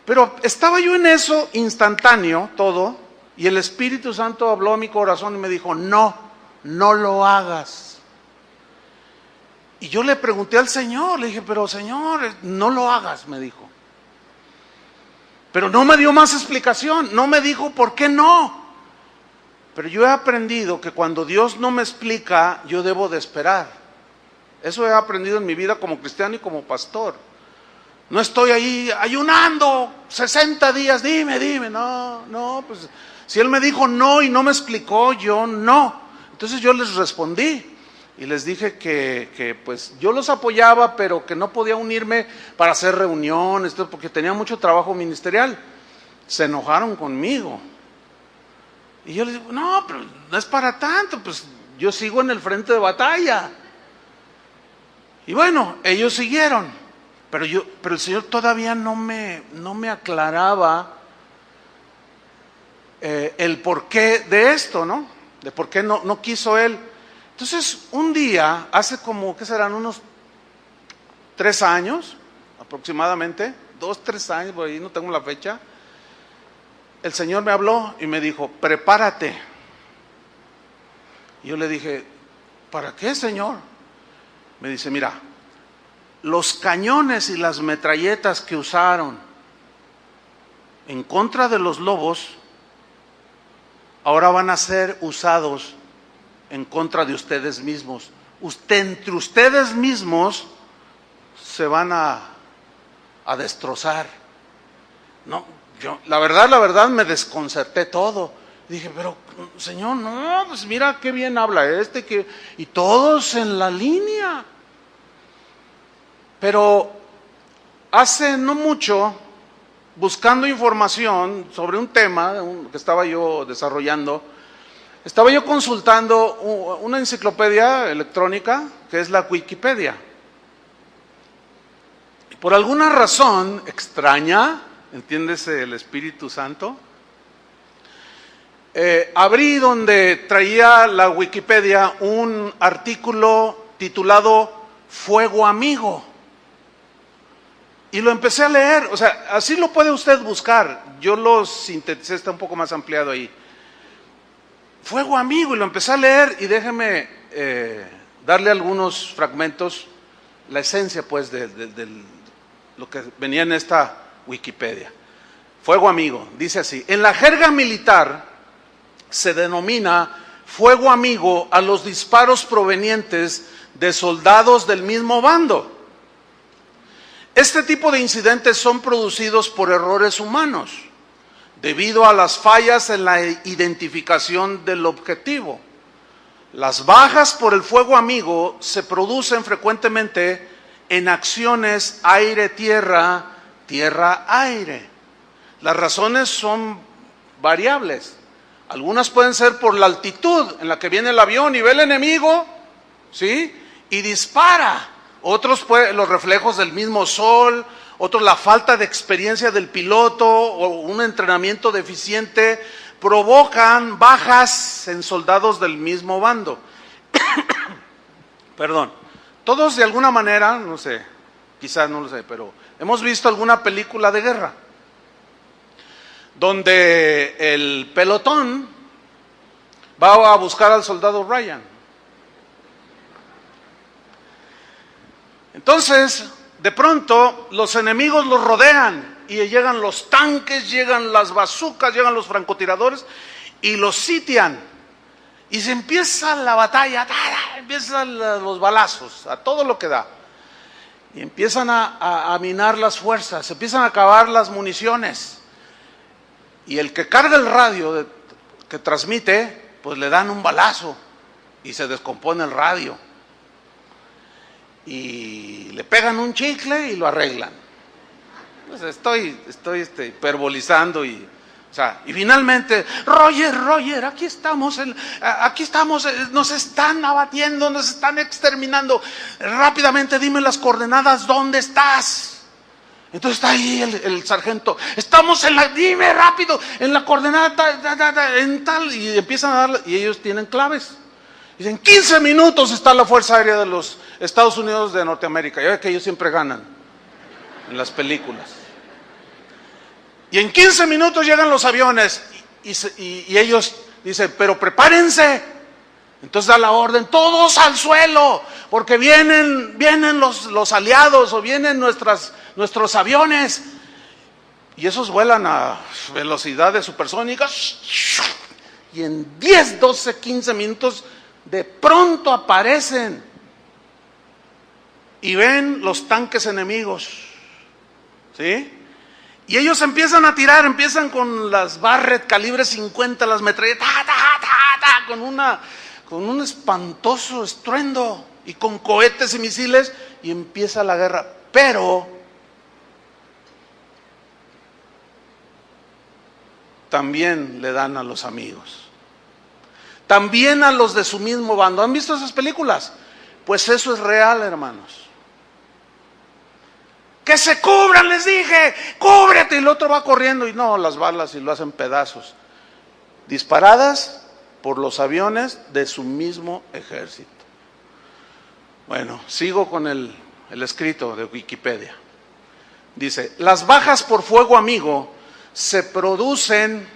Pero estaba yo en eso, instantáneo, todo, y el Espíritu Santo habló a mi corazón y me dijo, no lo hagas. Y yo le pregunté al Señor, le dije, pero Señor, no lo hagas, me dijo. Pero no me dio más explicación, no me dijo por qué no. Pero yo he aprendido que cuando Dios no me explica, yo debo de esperar. Eso he aprendido en mi vida como cristiano y como pastor. No estoy ahí ayunando 60 días, dime, no, pues si él me dijo no y no me explicó, yo no. Entonces yo les respondí y les dije que pues yo los apoyaba, pero que no podía unirme para hacer reuniones, porque tenía mucho trabajo ministerial. Se enojaron conmigo. Y yo les digo, no, pero no es para tanto, pues yo sigo en el frente de batalla. Y bueno, ellos siguieron, pero el Señor todavía no me aclaraba el porqué de esto, ¿no? De por qué no quiso Él. Entonces, un día, hace como, ¿qué serán? Unos 3 años, aproximadamente, 2, 3 años, por ahí no tengo la fecha. El Señor me habló y me dijo, prepárate. Y yo le dije, ¿para qué, Señor? Me dice, mira, los cañones y las metralletas que usaron en contra de los lobos, ahora van a ser usados en contra de ustedes mismos. Entre ustedes mismos se van a destrozar. No, yo, la verdad me desconcerté todo. Dije, pero Señor, no, pues mira qué bien habla y todos en la línea. Pero hace no mucho, buscando información sobre un tema que estaba yo desarrollando, estaba yo consultando una enciclopedia electrónica que es la Wikipedia. Y por alguna razón extraña, entiéndese el Espíritu Santo, abrí donde traía la Wikipedia un artículo titulado Fuego Amigo. Y lo empecé a leer, o sea, así lo puede usted buscar. Yo lo sinteticé, está un poco más ampliado ahí. Fuego Amigo, y lo empecé a leer, y déjeme darle algunos fragmentos, la esencia pues de lo que venía en esta Wikipedia. Fuego Amigo, dice así: en la jerga militar se denomina fuego amigo a los disparos provenientes de soldados del mismo bando. Este tipo de incidentes son producidos por errores humanos, debido a las fallas en la identificación del objetivo. Las bajas por el fuego amigo se producen frecuentemente en acciones aire-tierra, tierra-aire. Las razones son variables. Algunas pueden ser por la altitud en la que viene el avión y ve el enemigo, ¿sí? Y dispara. Otros los reflejos del mismo sol, otros la falta de experiencia del piloto o un entrenamiento deficiente provocan bajas en soldados del mismo bando. Perdón. Todos de alguna manera, no sé, quizás no lo sé, pero hemos visto alguna película de guerra donde el pelotón va a buscar al soldado Ryan. Entonces, de pronto, los enemigos los rodean y llegan los tanques, llegan las bazucas, llegan los francotiradores y los sitian. Y se empieza la batalla, empiezan los balazos, a todo lo que da. Y empiezan a minar las fuerzas, se empiezan a acabar las municiones. Y el que carga el radio que transmite, pues le dan un balazo y se descompone el radio. Y le pegan un chicle y lo arreglan. Pues estoy hiperbolizando y finalmente, Roger, aquí estamos, nos están abatiendo, nos están exterminando. Rápidamente dime las coordenadas, ¿dónde estás? Entonces está ahí el sargento, estamos dime rápido, en la coordenada en tal, y empiezan a dar, y ellos tienen claves. Dicen, 15 minutos está la Fuerza Aérea de los Estados Unidos de Norteamérica. Ya ve que ellos siempre ganan en las películas. Y en 15 minutos llegan los aviones y ellos dicen, pero prepárense. Entonces da la orden, todos al suelo, porque vienen los aliados o vienen nuestros aviones. Y esos vuelan a velocidades supersónicas. Y en 10, 12, 15 minutos de pronto aparecen y ven los tanques enemigos ¿sí? Y ellos empiezan a tirar, empiezan con las Barrett calibre 50, las metralletas, con un espantoso estruendo, y con cohetes y misiles, y empieza la guerra. Pero también le dan a los amigos, también a los de su mismo bando. ¿Han visto esas películas? Pues eso es real, hermanos. Que se cubran, les dije, cúbrete, y el otro va corriendo y no, las balas y lo hacen pedazos, disparadas por los aviones de su mismo ejército. Bueno, sigo con el escrito de Wikipedia. Dice, las bajas por fuego amigo se producen,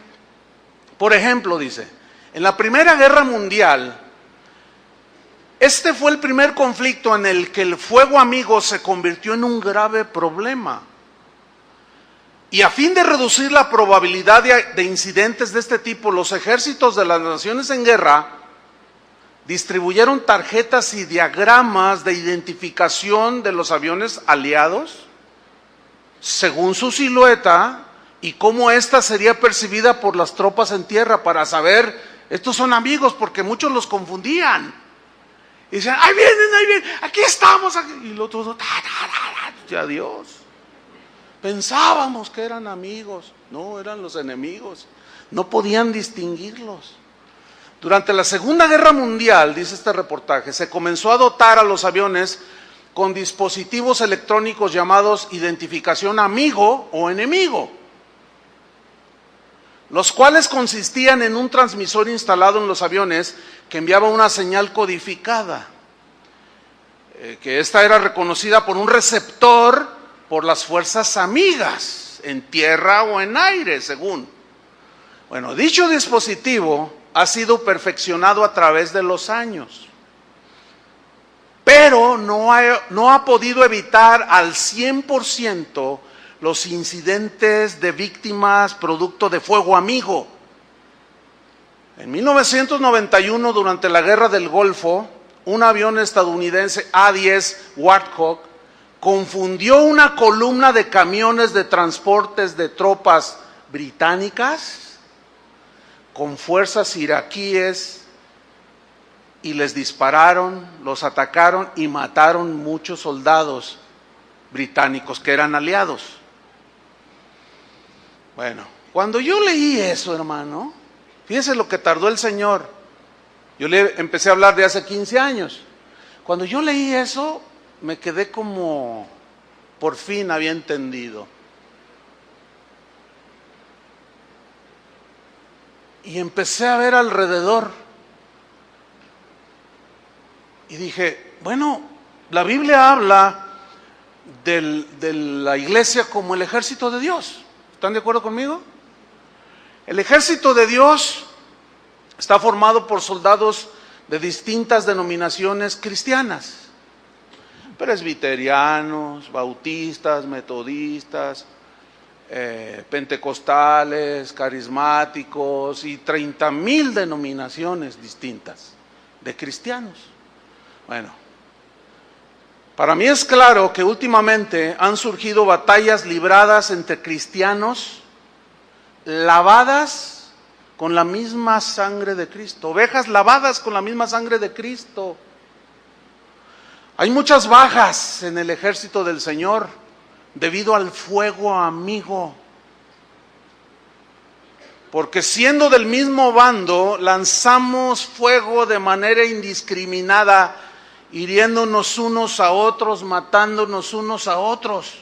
por ejemplo, dice, en la Primera Guerra Mundial, este fue el primer conflicto en el que el fuego amigo se convirtió en un grave problema. Y a fin de reducir la probabilidad de incidentes de este tipo, los ejércitos de las naciones en guerra distribuyeron tarjetas y diagramas de identificación de los aviones aliados según su silueta y cómo ésta sería percibida por las tropas en tierra para saber, estos son amigos, porque muchos los confundían. Y dicen, ahí vienen, aquí estamos. Aquí. Y los otros, adiós. Pensábamos que eran amigos, no, eran los enemigos. No podían distinguirlos. Durante la Segunda Guerra Mundial, dice este reportaje, se comenzó a dotar a los aviones con dispositivos electrónicos llamados identificación amigo o enemigo, los cuales consistían en un transmisor instalado en los aviones que enviaba una señal codificada, que esta era reconocida por un receptor por las fuerzas amigas, en tierra o en aire, según. Bueno, dicho dispositivo ha sido perfeccionado a través de los años, pero no ha podido evitar al 100% los incidentes de víctimas producto de fuego amigo. En 1991, durante la Guerra del Golfo, un avión estadounidense A-10 Warthog confundió una columna de camiones de transportes de tropas británicas con fuerzas iraquíes y les dispararon, los atacaron y mataron muchos soldados británicos que eran aliados. Bueno, cuando yo leí eso, hermano, fíjense lo que tardó el Señor. Yo le empecé a hablar de hace 15 años. Cuando yo leí eso, me quedé como, por fin había entendido. Y empecé a ver alrededor. Y dije, bueno, la Biblia habla de la iglesia como el ejército de Dios. ¿Están de acuerdo conmigo? El ejército de Dios está formado por soldados de distintas denominaciones cristianas, presbiterianos, bautistas, metodistas, pentecostales, carismáticos y 30,000 denominaciones distintas de cristianos. Bueno, para mí es claro que últimamente han surgido batallas libradas entre cristianos lavadas con la misma sangre de Cristo, ovejas lavadas con la misma sangre de Cristo. Hay muchas bajas en el ejército del Señor debido al fuego amigo, porque siendo del mismo bando lanzamos fuego de manera indiscriminada, hiriéndonos unos a otros, matándonos unos a otros.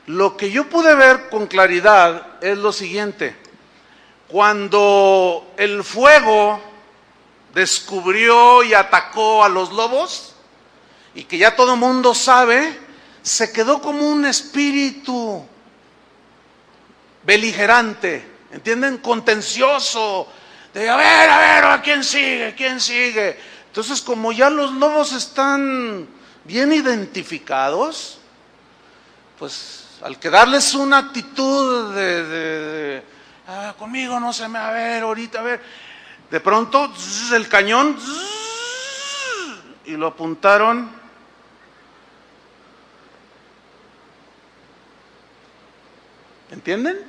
Lo que yo pude ver con claridad es lo siguiente: cuando el fuego descubrió y atacó a los lobos, y que ya todo el mundo sabe, se quedó como un espíritu beligerante, ¿entienden? Contencioso, de a ver, ¿a quién sigue? ¿Quién sigue? Entonces, como ya los lobos están bien identificados, pues al quedarles una actitud conmigo no se me va a ver, ahorita a ver, de pronto el cañón y lo apuntaron ¿Entienden?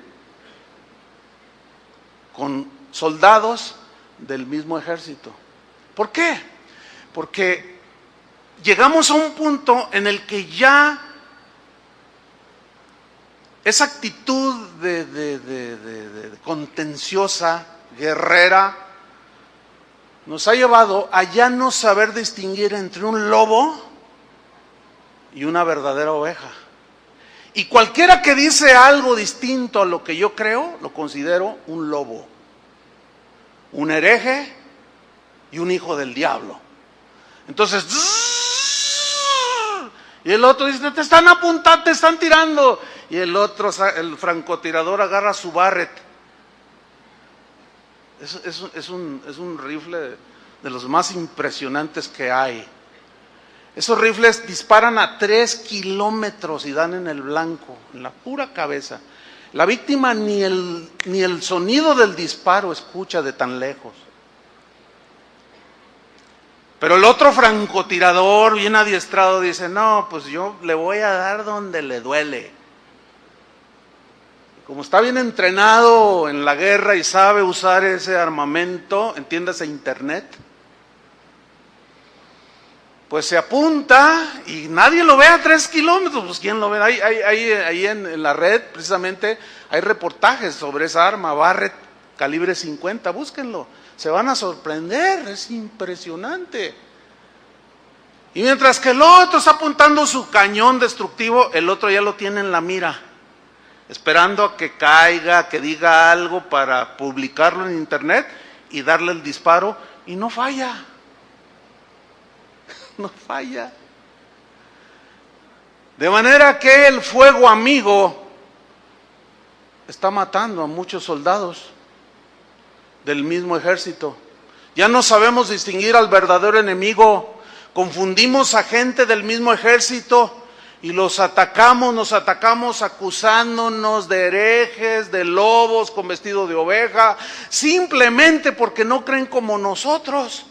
Con soldados del mismo ejército. ¿Por qué? Porque llegamos a un punto en el que ya esa actitud de contenciosa, guerrera, nos ha llevado a ya no saber distinguir entre un lobo y una verdadera oveja. Y cualquiera que dice algo distinto a lo que yo creo, lo considero un lobo, un hereje y un hijo del diablo. Entonces, y el otro dice, te están apuntando, te están tirando. Y el otro, el francotirador, agarra su Barrett. Es un rifle de los más impresionantes que hay. Esos rifles disparan a 3 kilómetros y dan en el blanco, en la pura cabeza. La víctima ni el sonido del disparo escucha de tan lejos. Pero el otro francotirador, bien adiestrado, dice, no, pues yo le voy a dar donde le duele. Como está bien entrenado en la guerra y sabe usar ese armamento, entiéndase internet, pues se apunta y nadie lo ve a 3 kilómetros. Pues ¿quién lo ve? Ahí en la red precisamente hay reportajes sobre esa arma, Barrett calibre 50, búsquenlo. Se van a sorprender, es impresionante. Y mientras que el otro está apuntando su cañón destructivo, el otro ya lo tiene en la mira, esperando a que caiga, que diga algo para publicarlo en internet y darle el disparo, y no falla. No falla. De manera que el fuego amigo está matando a muchos soldados del mismo ejército. Ya no sabemos distinguir al verdadero enemigo. Confundimos a gente del mismo ejército y nos atacamos acusándonos de herejes, de lobos con vestido de oveja, simplemente porque no creen como nosotros.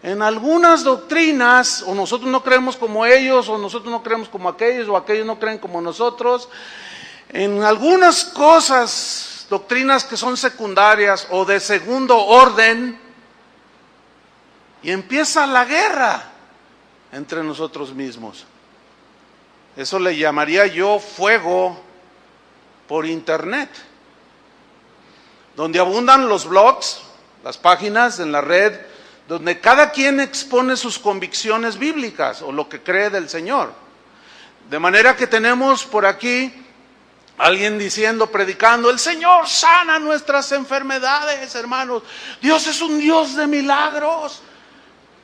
En algunas doctrinas, o nosotros no creemos como ellos, o nosotros no creemos como aquellos, o aquellos no creen como nosotros. En algunas cosas, doctrinas que son secundarias o de segundo orden, y empieza la guerra entre nosotros mismos. Eso le llamaría yo fuego por internet, donde abundan los blogs, las páginas en la red, donde cada quien expone sus convicciones bíblicas o lo que cree del Señor. De manera que tenemos por aquí alguien diciendo, predicando, el Señor sana nuestras enfermedades, hermanos. Dios es un Dios de milagros.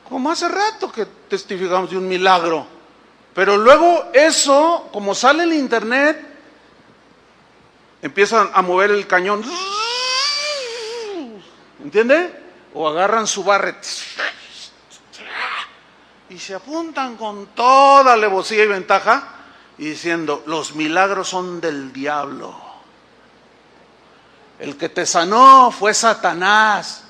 Como hace rato que testificamos de un milagro. Pero luego eso, como sale en internet, empiezan a mover el cañón. ¿Entiende? O agarran su Barrett y se apuntan con toda alevosía y ventaja y diciendo, los milagros son del diablo. El que te sanó fue Satanás.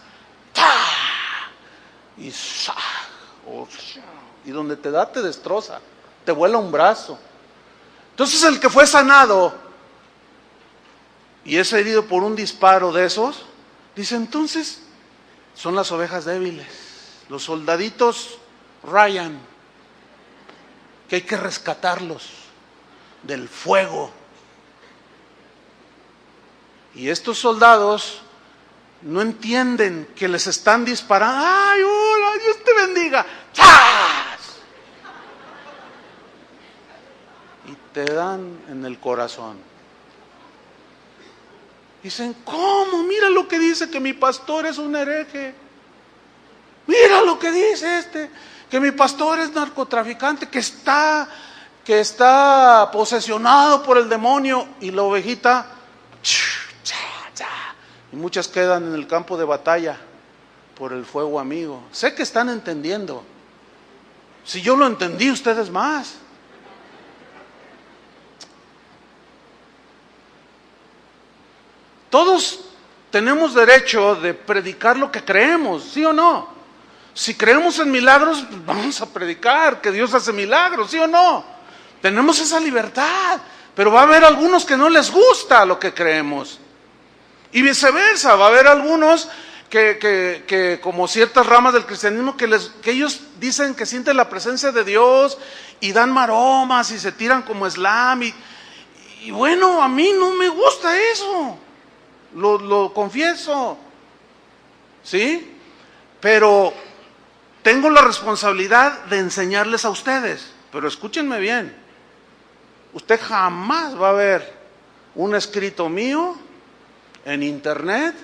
Y donde te da te destroza, te vuela un brazo. Entonces el que fue sanado y es herido por un disparo de esos, dice, entonces son las ovejas débiles, los soldaditos Ryan, que hay que rescatarlos del fuego. Y estos soldados no entienden que les están disparando. ¡Ay, hola, Dios te bendiga! ¡Chas! Y te dan en el corazón. Dicen, ¿cómo? Mira lo que dice, que mi pastor es un hereje. Mira lo que dice que mi pastor es narcotraficante, que está posesionado por el demonio. Y la ovejita, y muchas quedan en el campo de batalla por el fuego amigo. Sé que están entendiendo. Si yo lo entendí, ustedes más. Todos tenemos derecho de predicar lo que creemos, ¿sí o no? Si creemos en milagros, pues vamos a predicar que Dios hace milagros, ¿sí o no? Tenemos esa libertad. Pero va a haber algunos que no les gusta lo que creemos. Y viceversa, va a haber algunos que como ciertas ramas del cristianismo, que ellos dicen que sienten la presencia de Dios y dan maromas y se tiran como slam. Y bueno, a mí no me gusta eso, lo confieso, ¿sí? Pero tengo la responsabilidad de enseñarles a ustedes. Pero escúchenme bien, usted jamás va a ver un escrito mío en internet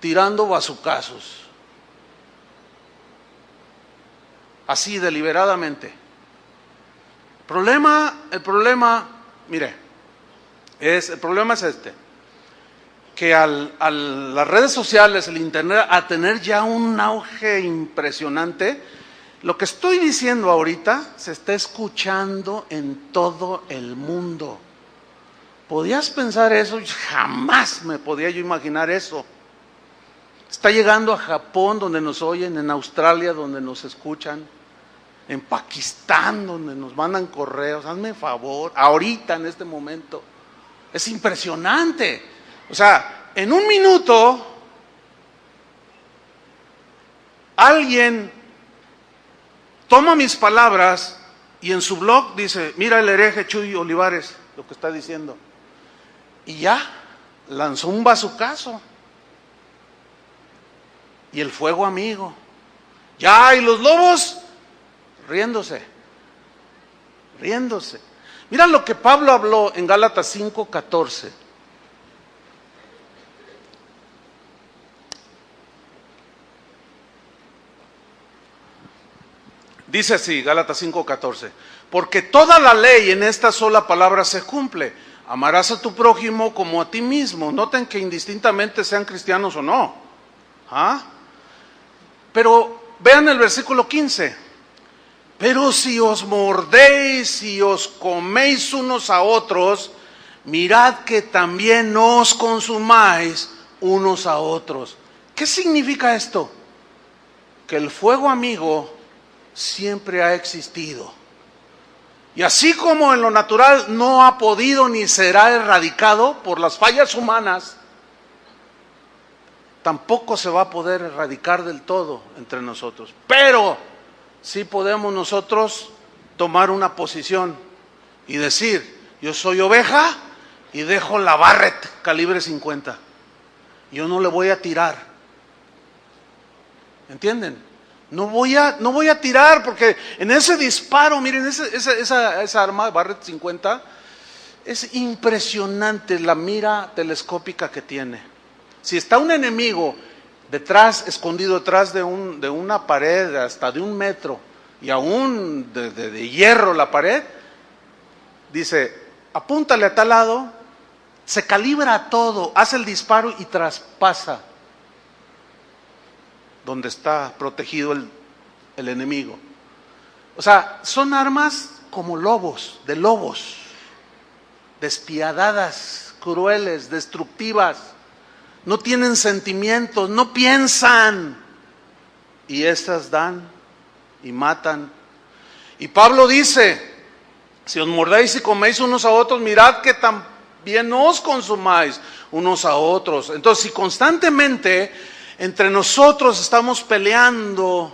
tirando bazucazos, así deliberadamente. El problema, mire, el problema es este, que las redes sociales, el internet, a tener ya un auge impresionante, lo que estoy diciendo ahorita se está escuchando en todo el mundo. ¿Podías pensar eso? Jamás me podía yo imaginar eso. Está llegando a Japón, donde nos oyen, en Australia, donde nos escuchan, en Pakistán, donde nos mandan correos. Hazme favor, ahorita, en este momento. Es impresionante. O sea, en un minuto, alguien toma mis palabras y en su blog dice: mira el hereje Chuy Olivares, lo que está diciendo. Y ya, lanzó un bazucazo. Y el fuego amigo. Ya, y los lobos riéndose. Mira lo que Pablo habló en Gálatas 5:14. Dice así, Gálatas 5:14. Porque toda la ley en esta sola palabra se cumple: amarás a tu prójimo como a ti mismo. Noten que indistintamente sean cristianos o no. Pero vean el versículo 15. Pero si os mordéis y os coméis unos a otros, mirad que también no os consumáis unos a otros. ¿Qué significa esto? Que el fuego amigo siempre ha existido. Y así como en lo natural no ha podido ni será erradicado por las fallas humanas, tampoco se va a poder erradicar del todo entre nosotros. Pero sí podemos nosotros tomar una posición y decir: yo soy oveja y dejo la Barrett calibre 50. Yo no le voy a tirar. ¿Entienden? No voy a tirar, porque en ese disparo, miren, esa arma Barrett 50, es impresionante la mira telescópica que tiene. Si está un enemigo detrás, escondido detrás de una pared hasta de 1 metro, y aún de hierro la pared, dice: apúntale a tal lado, se calibra todo, hace el disparo y traspasa donde está protegido el enemigo. O sea, son armas como lobos, despiadadas, crueles, destructivas. No tienen sentimientos, no piensan. Y estas dan y matan. Y Pablo dice: si os mordáis y coméis unos a otros, mirad que también no os consumáis unos a otros. Entonces, si constantemente entre nosotros estamos peleando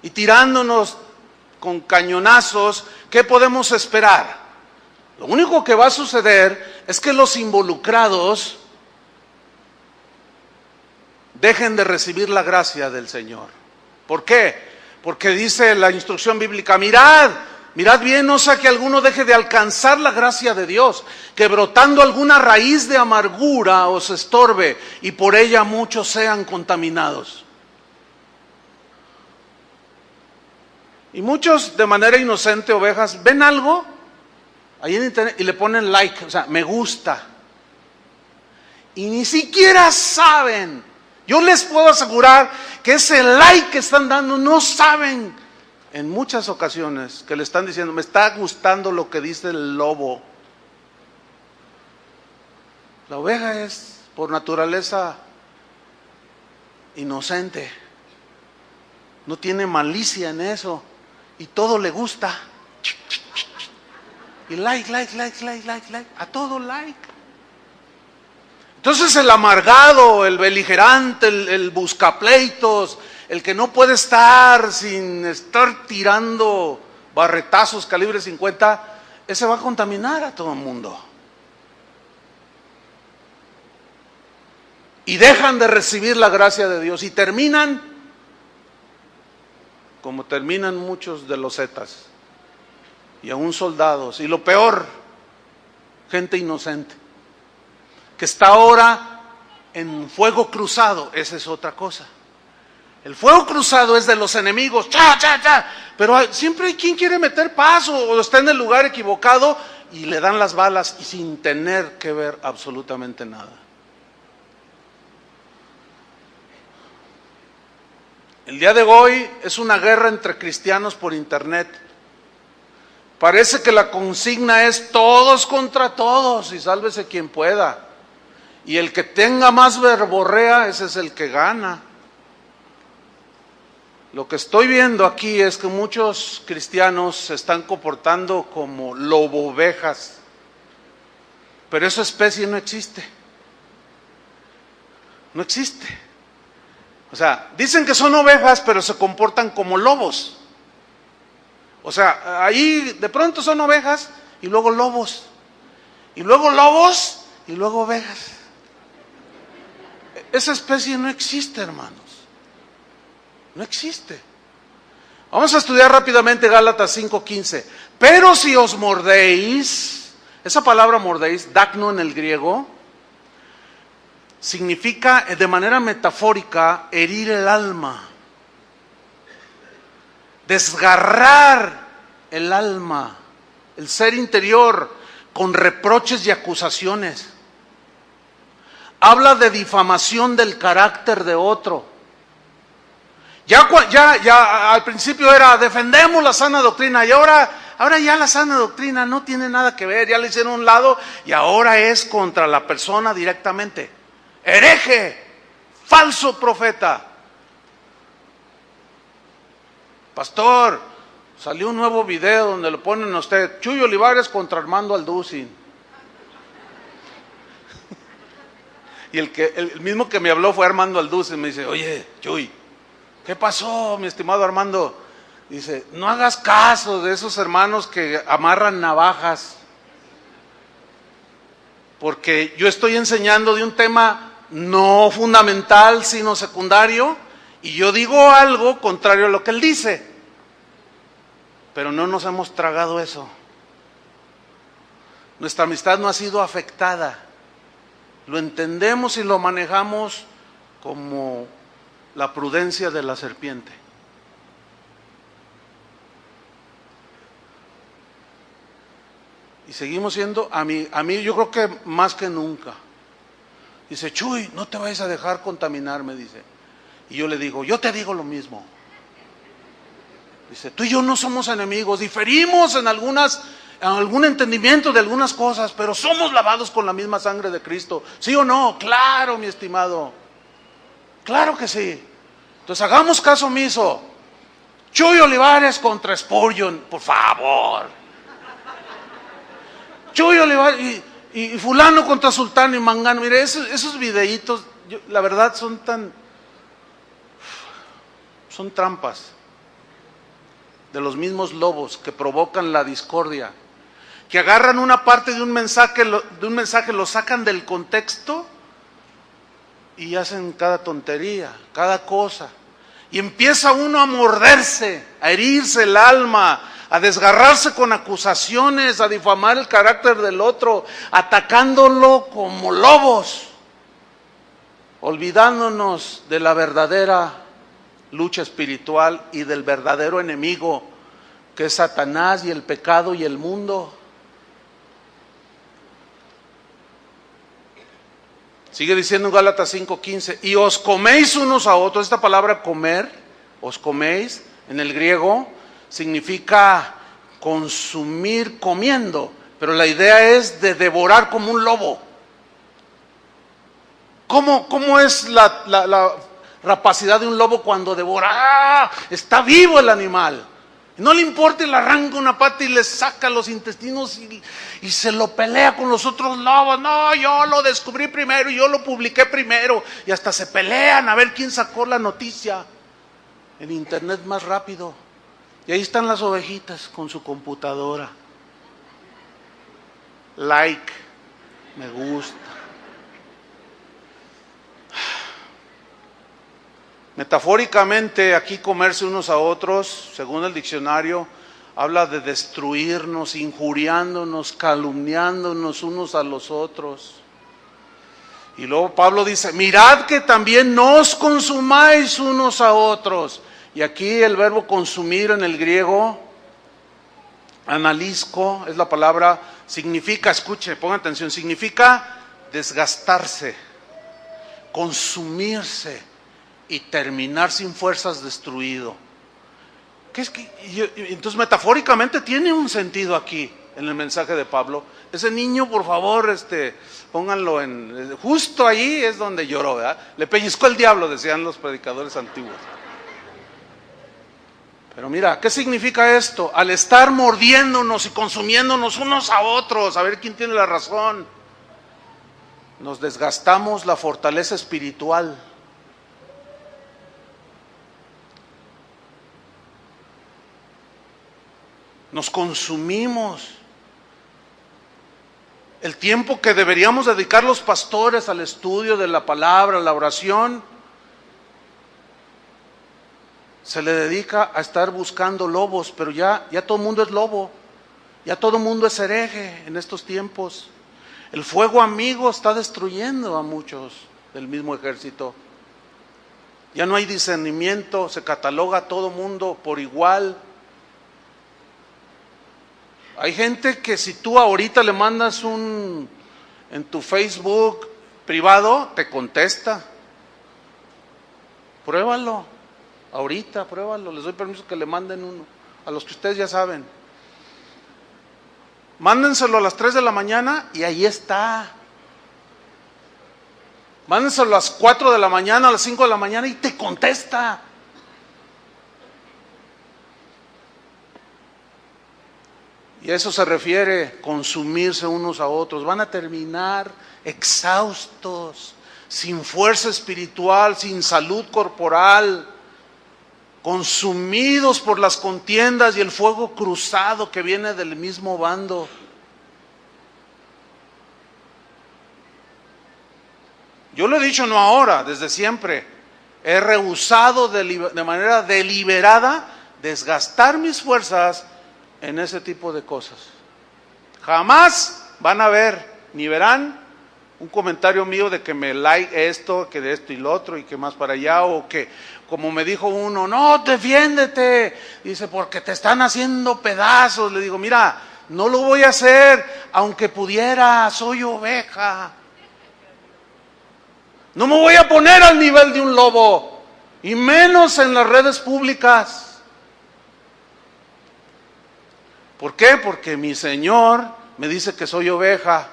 y tirándonos con cañonazos, ¿qué podemos esperar? Lo único que va a suceder es que los involucrados dejen de recibir la gracia del Señor. ¿Por qué? Porque dice la instrucción bíblica: mirad bien, no sea que alguno deje de alcanzar la gracia de Dios, que brotando alguna raíz de amargura os estorbe y por ella muchos sean contaminados. Y muchos, de manera inocente, ovejas, ven algo ahí en internet y le ponen like, o sea, me gusta. Y ni siquiera saben. Yo les puedo asegurar que ese like que están dando, no saben en muchas ocasiones que le están diciendo: me está gustando lo que dice el lobo. La oveja es por naturaleza inocente, no tiene malicia en eso y todo le gusta. Y like, a todo like. Entonces el amargado, el beligerante, el buscapleitos, el que no puede estar sin estar tirando barretazos calibre 50, ese va a contaminar a todo el mundo. Y dejan de recibir la gracia de Dios y terminan como terminan muchos de los zetas y aún soldados. Y lo peor, gente inocente, que está ahora en fuego cruzado. Esa es otra cosa. El fuego cruzado es de los enemigos, pero siempre hay quien quiere meter paso o está en el lugar equivocado y le dan las balas y sin tener que ver absolutamente nada. El día de hoy es una guerra entre cristianos por internet. Parece que la consigna es todos contra todos y sálvese quien pueda. Y el que tenga más verborrea, ese es el que gana. Lo que estoy viendo aquí es que muchos cristianos se están comportando como lobo-ovejas. Pero esa especie no existe. No existe. O sea, dicen que son ovejas, pero se comportan como lobos. O sea, ahí de pronto son ovejas y luego lobos. Y luego lobos y luego ovejas. Esa especie no existe, hermanos. No existe. Vamos a estudiar rápidamente Gálatas 5:15. Pero si os mordéis, esa palabra mordéis, dacno en el griego, significa de manera metafórica herir el alma, desgarrar el alma, el ser interior con reproches y acusaciones. Habla de difamación del carácter de otro. Ya al principio era defendemos la sana doctrina y ahora ya la sana doctrina no tiene nada que ver, ya le hicieron a un lado y ahora es contra la persona directamente. Hereje, falso profeta. Pastor, salió un nuevo video donde lo ponen a usted, Chuy Olivares contra Armando Alducin. Y el mismo que me habló fue Armando Alducin, me dice, oye, Chuy, ¿qué pasó, mi estimado Armando? Dice, no hagas caso de esos hermanos que amarran navajas, porque yo estoy enseñando de un tema no fundamental, sino secundario, y yo digo algo contrario a lo que él dice, pero no nos hemos tragado eso. Nuestra amistad no ha sido afectada, lo entendemos y lo manejamos como la prudencia de la serpiente. Y seguimos siendo a mí yo creo que más que nunca. Dice, Chuy, no te vayas a dejar contaminar, me dice. Y yo le digo, yo te digo lo mismo. Dice, tú y yo no somos enemigos, diferimos en algún entendimiento de algunas cosas, pero somos lavados con la misma sangre de Cristo. ¿Sí o no? Claro, mi estimado. Claro que sí. Entonces hagamos caso omiso. Chuy Olivares contra Spurgeon, por favor. Chuy Olivares y fulano contra sultano y mangano. Mire, esos videitos, la verdad son trampas de los mismos lobos que provocan la discordia, que agarran una parte de un mensaje, lo sacan del contexto y hacen cada tontería, cada cosa. Y empieza uno a morderse, a herirse el alma, a desgarrarse con acusaciones, a difamar el carácter del otro, atacándolo como lobos, olvidándonos de la verdadera lucha espiritual y del verdadero enemigo, que es Satanás y el pecado y el mundo. Sigue diciendo en Gálatas 5:15, y os coméis unos a otros. Esta palabra comer, os coméis, en el griego, significa consumir comiendo, pero la idea es de devorar como un lobo. ¿Cómo es la rapacidad de un lobo cuando devora? ¡Ah! Está vivo el animal. No le importa y le arranca una pata y le saca los intestinos y se lo pelea con los otros lobos. No, yo lo descubrí primero y yo lo publiqué primero. Y hasta se pelean a ver quién sacó la noticia en internet más rápido. Y ahí están las ovejitas con su computadora. Like, me gusta. Metafóricamente, aquí comerse unos a otros, según el diccionario, habla de destruirnos, injuriándonos, calumniándonos unos a los otros. Y luego Pablo dice, mirad que también no os consumáis unos a otros. Y aquí el verbo consumir en el griego, analisco, es la palabra, significa, escuche, pongan atención, significa desgastarse, consumirse y terminar sin fuerzas destruido. ¿Qué es que? Entonces metafóricamente tiene un sentido aquí en el mensaje de Pablo. Ese niño, por favor, pónganlo en, justo ahí es donde lloró, ¿verdad? Le pellizcó el diablo, decían los predicadores antiguos. Pero mira, ¿qué significa esto? Al estar mordiéndonos y consumiéndonos unos a otros, a ver quién tiene la razón, nos desgastamos la fortaleza espiritual. Nos consumimos. El tiempo que deberíamos dedicar los pastores al estudio de la palabra, a la oración, se le dedica a estar buscando lobos, pero ya todo el mundo es lobo, ya todo el mundo es hereje en estos tiempos. El fuego amigo está destruyendo a muchos del mismo ejército. Ya no hay discernimiento, se cataloga a todo mundo por igual. Hay gente que si tú ahorita le mandas en tu Facebook privado, te contesta. Pruébalo, ahorita, pruébalo. Les doy permiso que le manden uno, a los que ustedes ya saben. Mándenselo a las 3 de la mañana y ahí está. Mándenselo a las 4 de la mañana, a las 5 de la mañana y te contesta. Y a eso se refiere consumirse unos a otros. Van a terminar exhaustos, sin fuerza espiritual, sin salud corporal, consumidos por las contiendas y el fuego cruzado que viene del mismo bando. Yo lo he dicho no ahora, desde siempre. He rehusado de manera deliberada desgastar mis fuerzas en ese tipo de cosas. Jamás van a ver, ni verán un comentario mío de que me like esto, que de esto y lo otro, y que más para allá, o que, como me dijo uno, no, defiéndete, dice, porque te están haciendo pedazos. Le digo, mira, no lo voy a hacer, aunque pudiera, soy oveja. No me voy a poner al nivel de un lobo, y menos en las redes públicas. ¿Por qué? Porque mi Señor me dice que soy oveja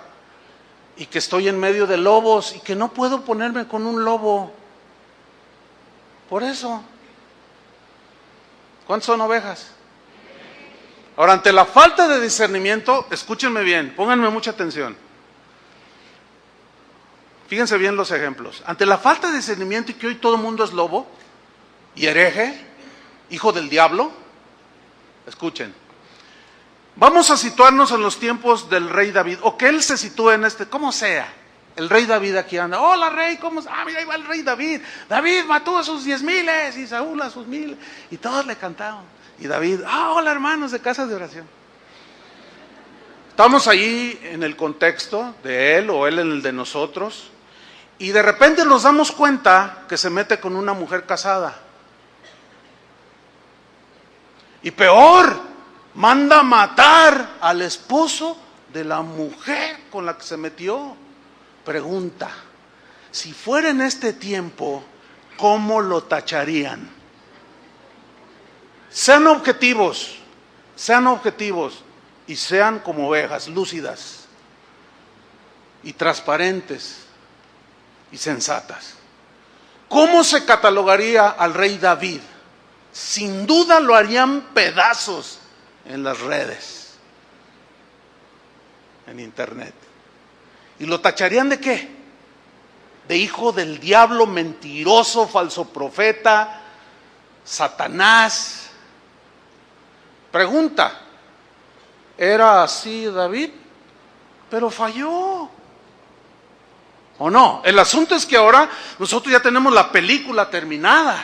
y que estoy en medio de lobos y que no puedo ponerme con un lobo. Por eso. ¿Cuántas son ovejas? Ahora, ante la falta de discernimiento, escúchenme bien, pónganme mucha atención. Fíjense bien los ejemplos. Ante la falta de discernimiento y que hoy todo el mundo es lobo y hereje, hijo del diablo, escuchen. Vamos a situarnos en los tiempos del rey David, o que él se sitúe en como sea. El rey David aquí anda, hola rey, ¿cómo? Mira, ahí va el rey David. David mató a sus 10,000 y Saúl a sus 1,000. Y todos le cantaban. Y David, hola hermanos de casa de oración. Estamos ahí en el contexto de él o él en el de nosotros. Y de repente nos damos cuenta que se mete con una mujer casada. Y peor, manda matar al esposo de la mujer con la que se metió. Pregunta, si fuera en este tiempo, ¿cómo lo tacharían? Sean objetivos y sean como ovejas lúcidas y transparentes y sensatas. ¿Cómo se catalogaría al rey David sin duda lo harían pedazos en las redes, en internet. ¿Y lo tacharían de qué? De hijo del diablo, mentiroso, falso profeta, Satanás. Pregunta, ¿era así David? Pero falló. ¿O no? El asunto es que ahora nosotros ya tenemos la película terminada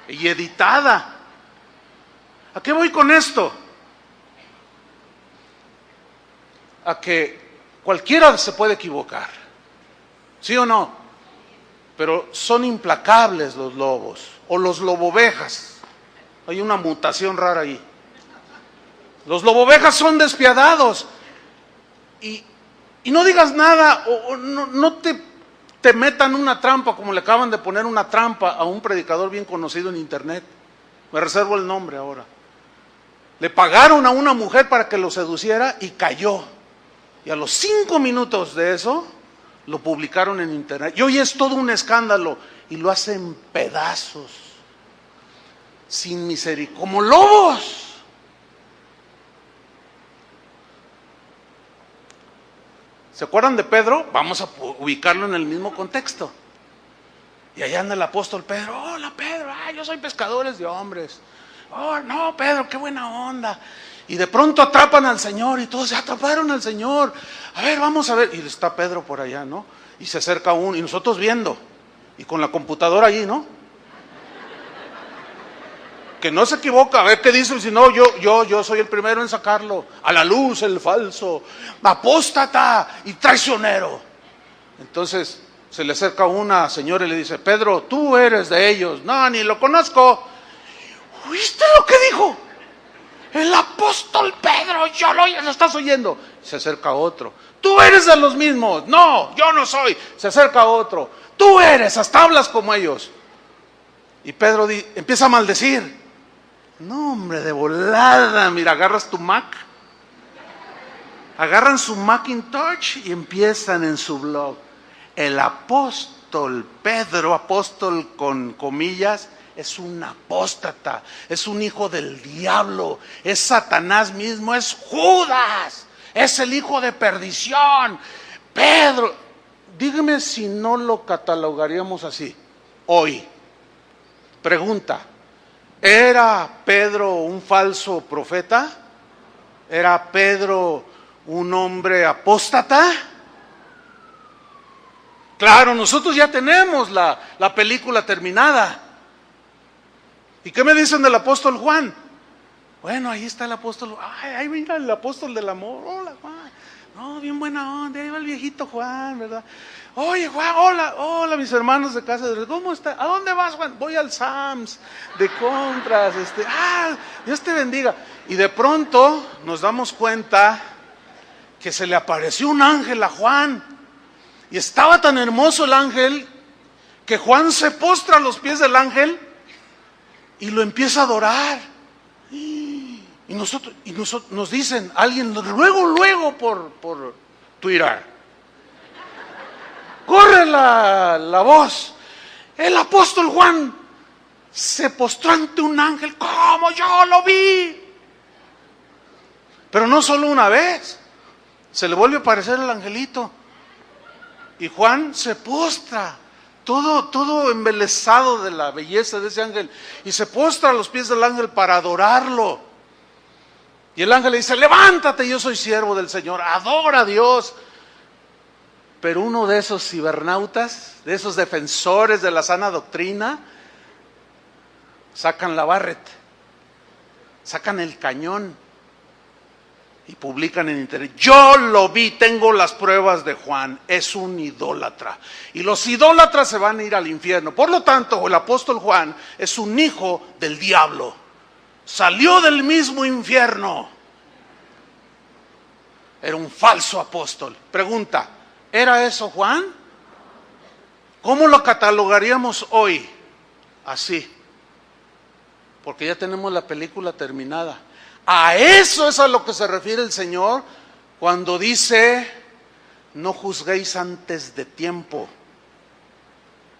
y editada. ¿A qué voy con esto? A que cualquiera se puede equivocar, ¿sí o no? Pero son implacables los lobos, o los lobovejas. Hay una mutación rara ahí. Los lobovejas son despiadados. Y no digas nada, o no te metan una trampa, como le acaban de poner una trampa a un predicador bien conocido en internet. Me reservo el nombre ahora. Le pagaron a una mujer para que lo seduciera y cayó. Y a los 5 minutos de eso, lo publicaron en internet. Y hoy es todo un escándalo. Y lo hacen pedazos. Sin misericordia. Como lobos. ¿Se acuerdan de Pedro? Vamos a ubicarlo en el mismo contexto. Y allá anda el apóstol Pedro. Hola Pedro, yo soy pescadores de hombres. Oh, no Pedro, qué buena onda. Y de pronto atrapan al Señor y todos se atraparon al Señor. A ver, vamos a ver. Y está Pedro por allá, ¿no? Y se acerca uno y nosotros viendo. Y con la computadora allí, ¿no? Que no se equivoca, a ver qué dice, si no, yo soy el primero en sacarlo a la luz, el falso, apóstata y traicionero. Entonces se le acerca una señora y le dice, Pedro, tú eres de ellos. No, ni lo conozco. ¿Oíste lo que dijo? El apóstol Pedro, lo estás oyendo. Se acerca otro. Tú eres de los mismos. No, yo no soy. Se acerca otro. Tú eres, hasta hablas como ellos. Y Pedro empieza a maldecir. No, hombre, de volada, mira, agarras tu Mac, agarran su Macintosh y empiezan en su blog. El apóstol Pedro, apóstol con comillas, es un apóstata, es un hijo del diablo, es Satanás mismo, es Judas, es el hijo de perdición. Pedro, dígame si no lo catalogaríamos así hoy. Pregunta. ¿Era Pedro un falso profeta? ¿Era Pedro un hombre apóstata? Claro, nosotros ya tenemos la película terminada. ¿Y qué me dicen del apóstol Juan? Bueno, ahí está el apóstol. Ay, ahí mira el apóstol del amor. Hola, Juan. No, bien buena onda. Ahí va el viejito Juan, ¿verdad? Oye, Juan, hola, mis hermanos de casa. ¿Cómo está? ¿A dónde vas, Juan? Voy al Sam's de compras. Dios te bendiga. Y de pronto nos damos cuenta que se le apareció un ángel a Juan. Y estaba tan hermoso el ángel que Juan se postra a los pies del ángel y lo empieza a adorar. Y nosotros nos dicen, alguien luego por Twitter. Corre la voz. El apóstol Juan se postró ante un ángel como yo lo vi. Pero no solo una vez. Se le vuelve a aparecer el angelito. Y Juan se postra, todo embelesado de la belleza de ese ángel. Y se postra a los pies del ángel para adorarlo. Y el ángel le dice, levántate, yo soy siervo del Señor, adora a Dios. Pero uno de esos cibernautas, de esos defensores de la sana doctrina, sacan la Barrett, sacan el cañón y publican en internet. Yo lo vi, tengo las pruebas de Juan, es un idólatra. Y los idólatras se van a ir al infierno. Por lo tanto, el apóstol Juan es un hijo del diablo. Salió del mismo infierno. Era un falso apóstol. Pregunta, ¿era eso Juan? ¿Cómo lo catalogaríamos hoy? Así. Porque ya tenemos la película terminada. A eso es a lo que se refiere el Señor cuando dice, no juzguéis antes de tiempo.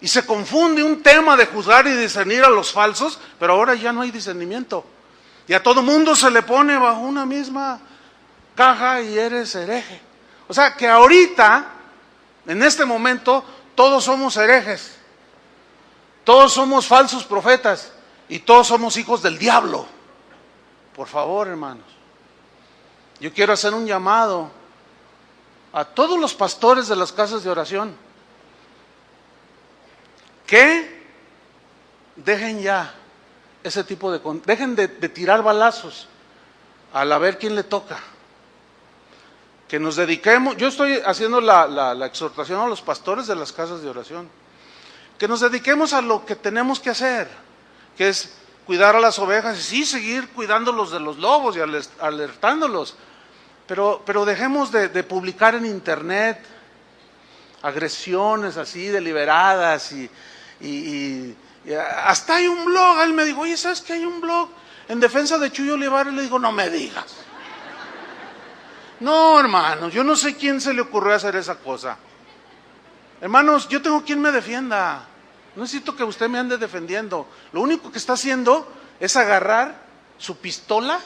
Y se confunde un tema de juzgar y discernir a los falsos, pero ahora ya no hay discernimiento. Y a todo mundo se le pone bajo una misma caja y eres hereje. O sea que ahorita, en este momento, todos somos herejes. Todos somos falsos profetas y todos somos hijos del diablo. Por favor, hermanos. Yo quiero hacer un llamado a todos los pastores de las casas de oración que dejen ya ese tipo de... dejen de tirar balazos a ver quién le toca. Que nos dediquemos, yo estoy haciendo la exhortación a los pastores de las casas de oración, que nos dediquemos a lo que tenemos que hacer, que es cuidar a las ovejas y sí seguir cuidándolos de los lobos y alertándolos, pero dejemos de publicar en internet agresiones así deliberadas y hasta hay un blog. Él me dijo, oye, ¿sabes que hay un blog en defensa de Chuy Olivares? Le digo, no me digas. No, hermanos, yo no sé quién se le ocurrió hacer esa cosa. Hermanos, yo tengo quien me defienda. No necesito que usted me ande defendiendo. Lo único que está haciendo es agarrar su pistola,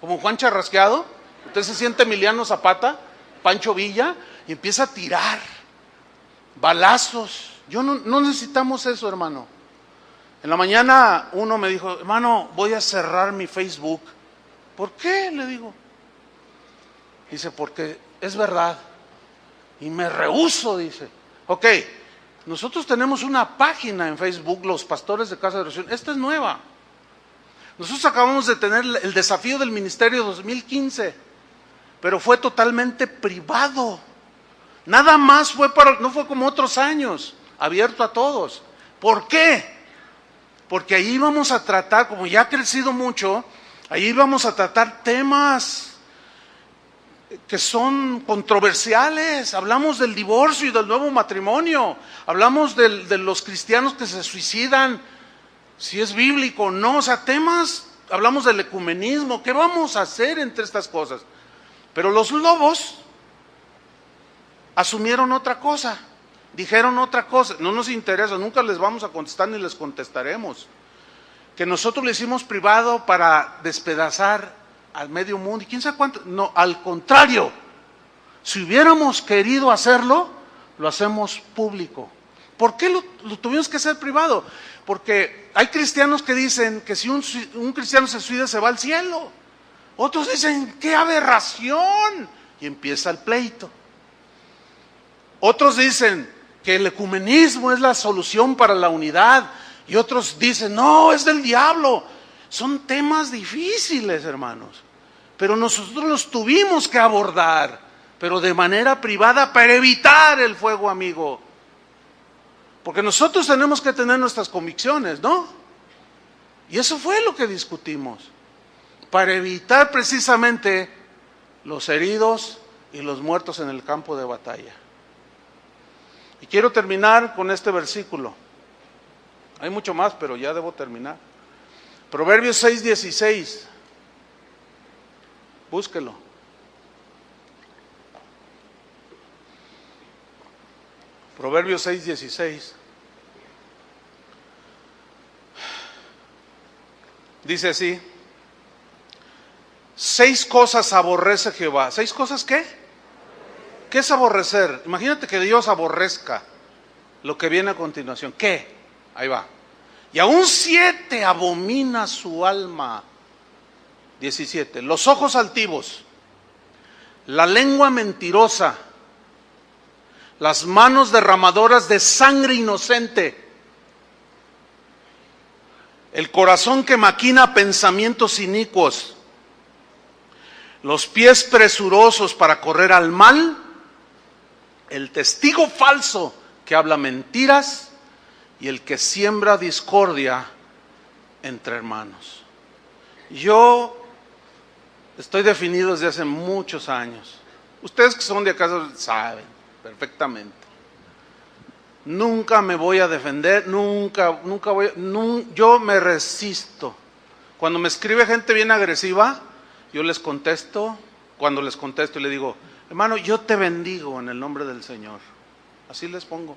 como Juan Charrasqueado. Usted se siente Emiliano Zapata, Pancho Villa, y empieza a tirar balazos. No necesitamos eso, hermano. En la mañana uno me dijo, hermano, voy a cerrar mi Facebook. ¿Por qué? Le digo. Dice, porque es verdad. Y me rehúso, dice. Ok, nosotros tenemos una página en Facebook, los pastores de casa de oración. Esta es nueva. Nosotros acabamos de tener el desafío del ministerio 2015, pero fue totalmente privado. Nada más no fue como otros años, abierto a todos. ¿Por qué? Porque ahí vamos a tratar, como ya ha crecido mucho, ahí vamos a tratar temas que son controversiales. Hablamos del divorcio y del nuevo matrimonio. Hablamos de los cristianos que se suicidan, si es bíblico o no. O sea, temas, hablamos del ecumenismo. ¿Qué vamos a hacer entre estas cosas? Pero los lobos asumieron otra cosa, dijeron otra cosa. No nos interesa, nunca les vamos a contestar ni les contestaremos. Que nosotros le hicimos privado para despedazar al medio mundo, y quién sabe cuánto. No, al contrario, si hubiéramos querido hacerlo, lo hacemos público. ¿Por qué lo tuvimos que hacer privado? Porque hay cristianos que dicen que si un cristiano se suicida se va al cielo. Otros dicen, ¡qué aberración! Y empieza el pleito. Otros dicen que el ecumenismo es la solución para la unidad, y otros dicen, no, es del diablo. Son temas difíciles, hermanos, pero nosotros los tuvimos que abordar, pero de manera privada para evitar el fuego amigo. Porque nosotros tenemos que tener nuestras convicciones, ¿no? Y eso fue lo que discutimos, para evitar precisamente los heridos y los muertos en el campo de batalla. Y quiero terminar con este versículo. Hay mucho más, pero ya debo terminar. Proverbios 6:16. Búsquelo. Proverbios 6:16. Dice así: 6 cosas aborrece Jehová. ¿6 cosas qué? ¿Qué es aborrecer? Imagínate que Dios aborrezca lo que viene a continuación. ¿Qué? Ahí va. Y aún 7 abomina su alma. 17. Los ojos altivos, la lengua mentirosa, las manos derramadoras de sangre inocente, el corazón que maquina pensamientos inicuos, los pies presurosos para correr al mal, el testigo falso que habla mentiras y el que siembra discordia entre hermanos. Yo estoy definido desde hace muchos años. Ustedes que son de acá saben perfectamente. Nunca me voy a defender, nunca voy. Yo me resisto. Cuando me escribe gente bien agresiva, yo les contesto. Cuando les contesto, le digo, hermano, yo te bendigo en el nombre del Señor. Así les pongo.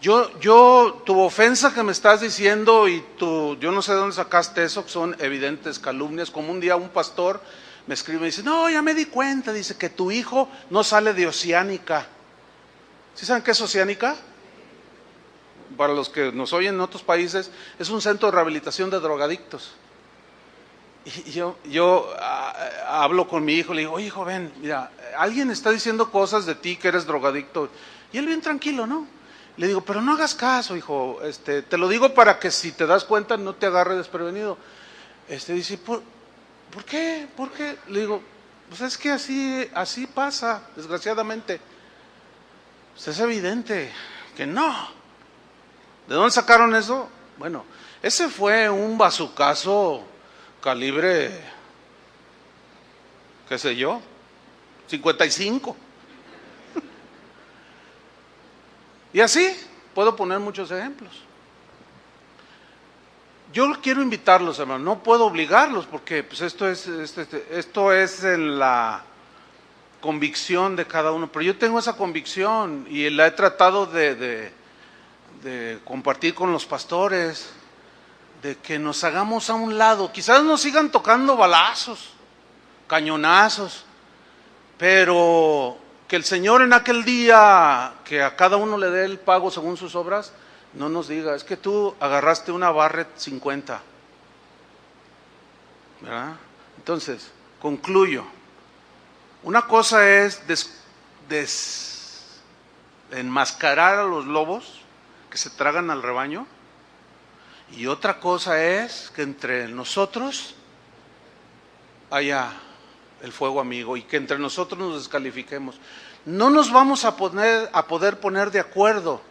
Tu ofensa que me estás diciendo y yo no sé de dónde sacaste eso, que son evidentes calumnias. Como un día un pastor me escribe y me dice, no, ya me di cuenta, dice que tu hijo no sale de Oceánica. ¿Sí saben qué es Oceánica? Para los que nos oyen en otros países, es un centro de rehabilitación de drogadictos. Y yo hablo con mi hijo, le digo, oye hijo, ven, mira, alguien está diciendo cosas de ti que eres drogadicto. Y él bien tranquilo, ¿no? Le digo, pero no hagas caso, hijo, te lo digo para que si te das cuenta no te agarre desprevenido. Dice, ¿por qué? ¿Por qué? Le digo, pues es que así pasa, desgraciadamente. Pues es evidente que no. ¿De dónde sacaron eso? Bueno, ese fue un bazucazo calibre, qué sé yo, 55. Y así puedo poner muchos ejemplos. Yo quiero invitarlos, hermanos, no puedo obligarlos porque pues esto es en la convicción de cada uno, pero yo tengo esa convicción y la he tratado de compartir con los pastores, de que nos hagamos a un lado. Quizás nos sigan tocando balazos, cañonazos, pero que el Señor en aquel día, que a cada uno le dé el pago según sus obras, no nos diga, es que tú agarraste una Barrett 50, ¿verdad? Entonces, concluyo. Una cosa es enmascarar a los lobos que se tragan al rebaño, y otra cosa es que entre nosotros haya el fuego amigo y que entre nosotros nos descalifiquemos. No nos vamos a poder poner de acuerdo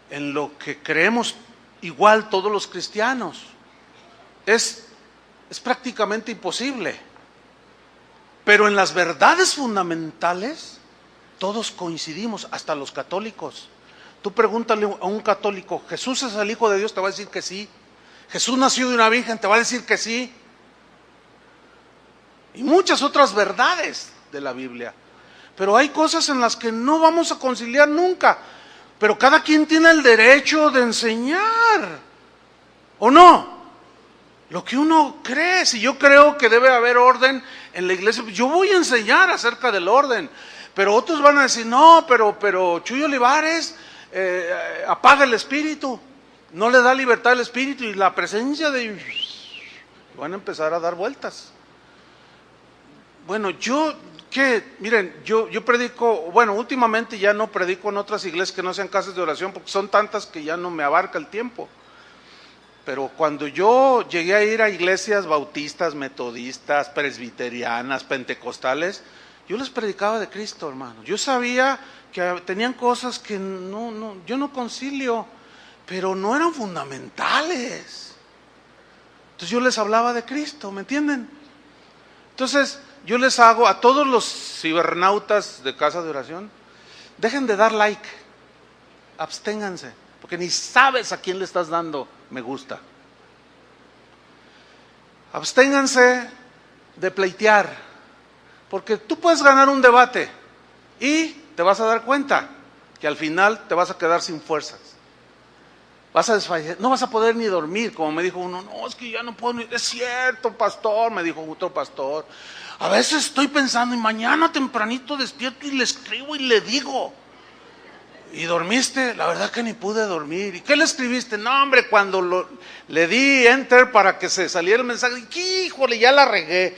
en lo que creemos igual todos los cristianos. Es prácticamente imposible. Pero en las verdades fundamentales todos coincidimos, hasta los católicos. Tú pregúntale a un católico, ¿Jesús es el Hijo de Dios? Te va a decir que sí. ¿Jesús nació de una virgen? Te va a decir que sí. Y muchas otras verdades de la Biblia. Pero hay cosas en las que no vamos a conciliar nunca. Pero cada quien tiene el derecho de enseñar, ¿o no? Lo que uno cree. Si yo creo que debe haber orden en la iglesia, yo voy a enseñar acerca del orden. Pero otros van a decir, no, pero Chuy Olivares apaga el espíritu, no le da libertad al espíritu, y la presencia de... van a empezar a dar vueltas. Bueno, miren, yo predico, bueno, últimamente ya no predico en otras iglesias que no sean casas de oración, porque son tantas que ya no me abarca el tiempo. Pero cuando yo llegué a ir a iglesias bautistas, metodistas, presbiterianas, pentecostales, yo les predicaba de Cristo, hermano. Yo sabía que tenían cosas que yo no concilio, pero no eran fundamentales. Entonces yo les hablaba de Cristo, ¿me entienden? Entonces yo les hago a todos los cibernautas de casa de oración, dejen de dar like, absténganse, porque ni sabes a quién le estás dando me gusta. Absténganse de pleitear, porque tú puedes ganar un debate y te vas a dar cuenta que al final te vas a quedar sin fuerzas. Vas a desfallecer, no vas a poder ni dormir, como me dijo uno, no, es que ya no puedo ni... Es cierto, pastor, me dijo otro pastor, a veces estoy pensando y mañana tempranito despierto y le escribo y le digo, ¿y dormiste? La verdad que ni pude dormir. ¿Y qué le escribiste? No, hombre, cuando le di enter para que se saliera el mensaje, dije, híjole, ya la regué.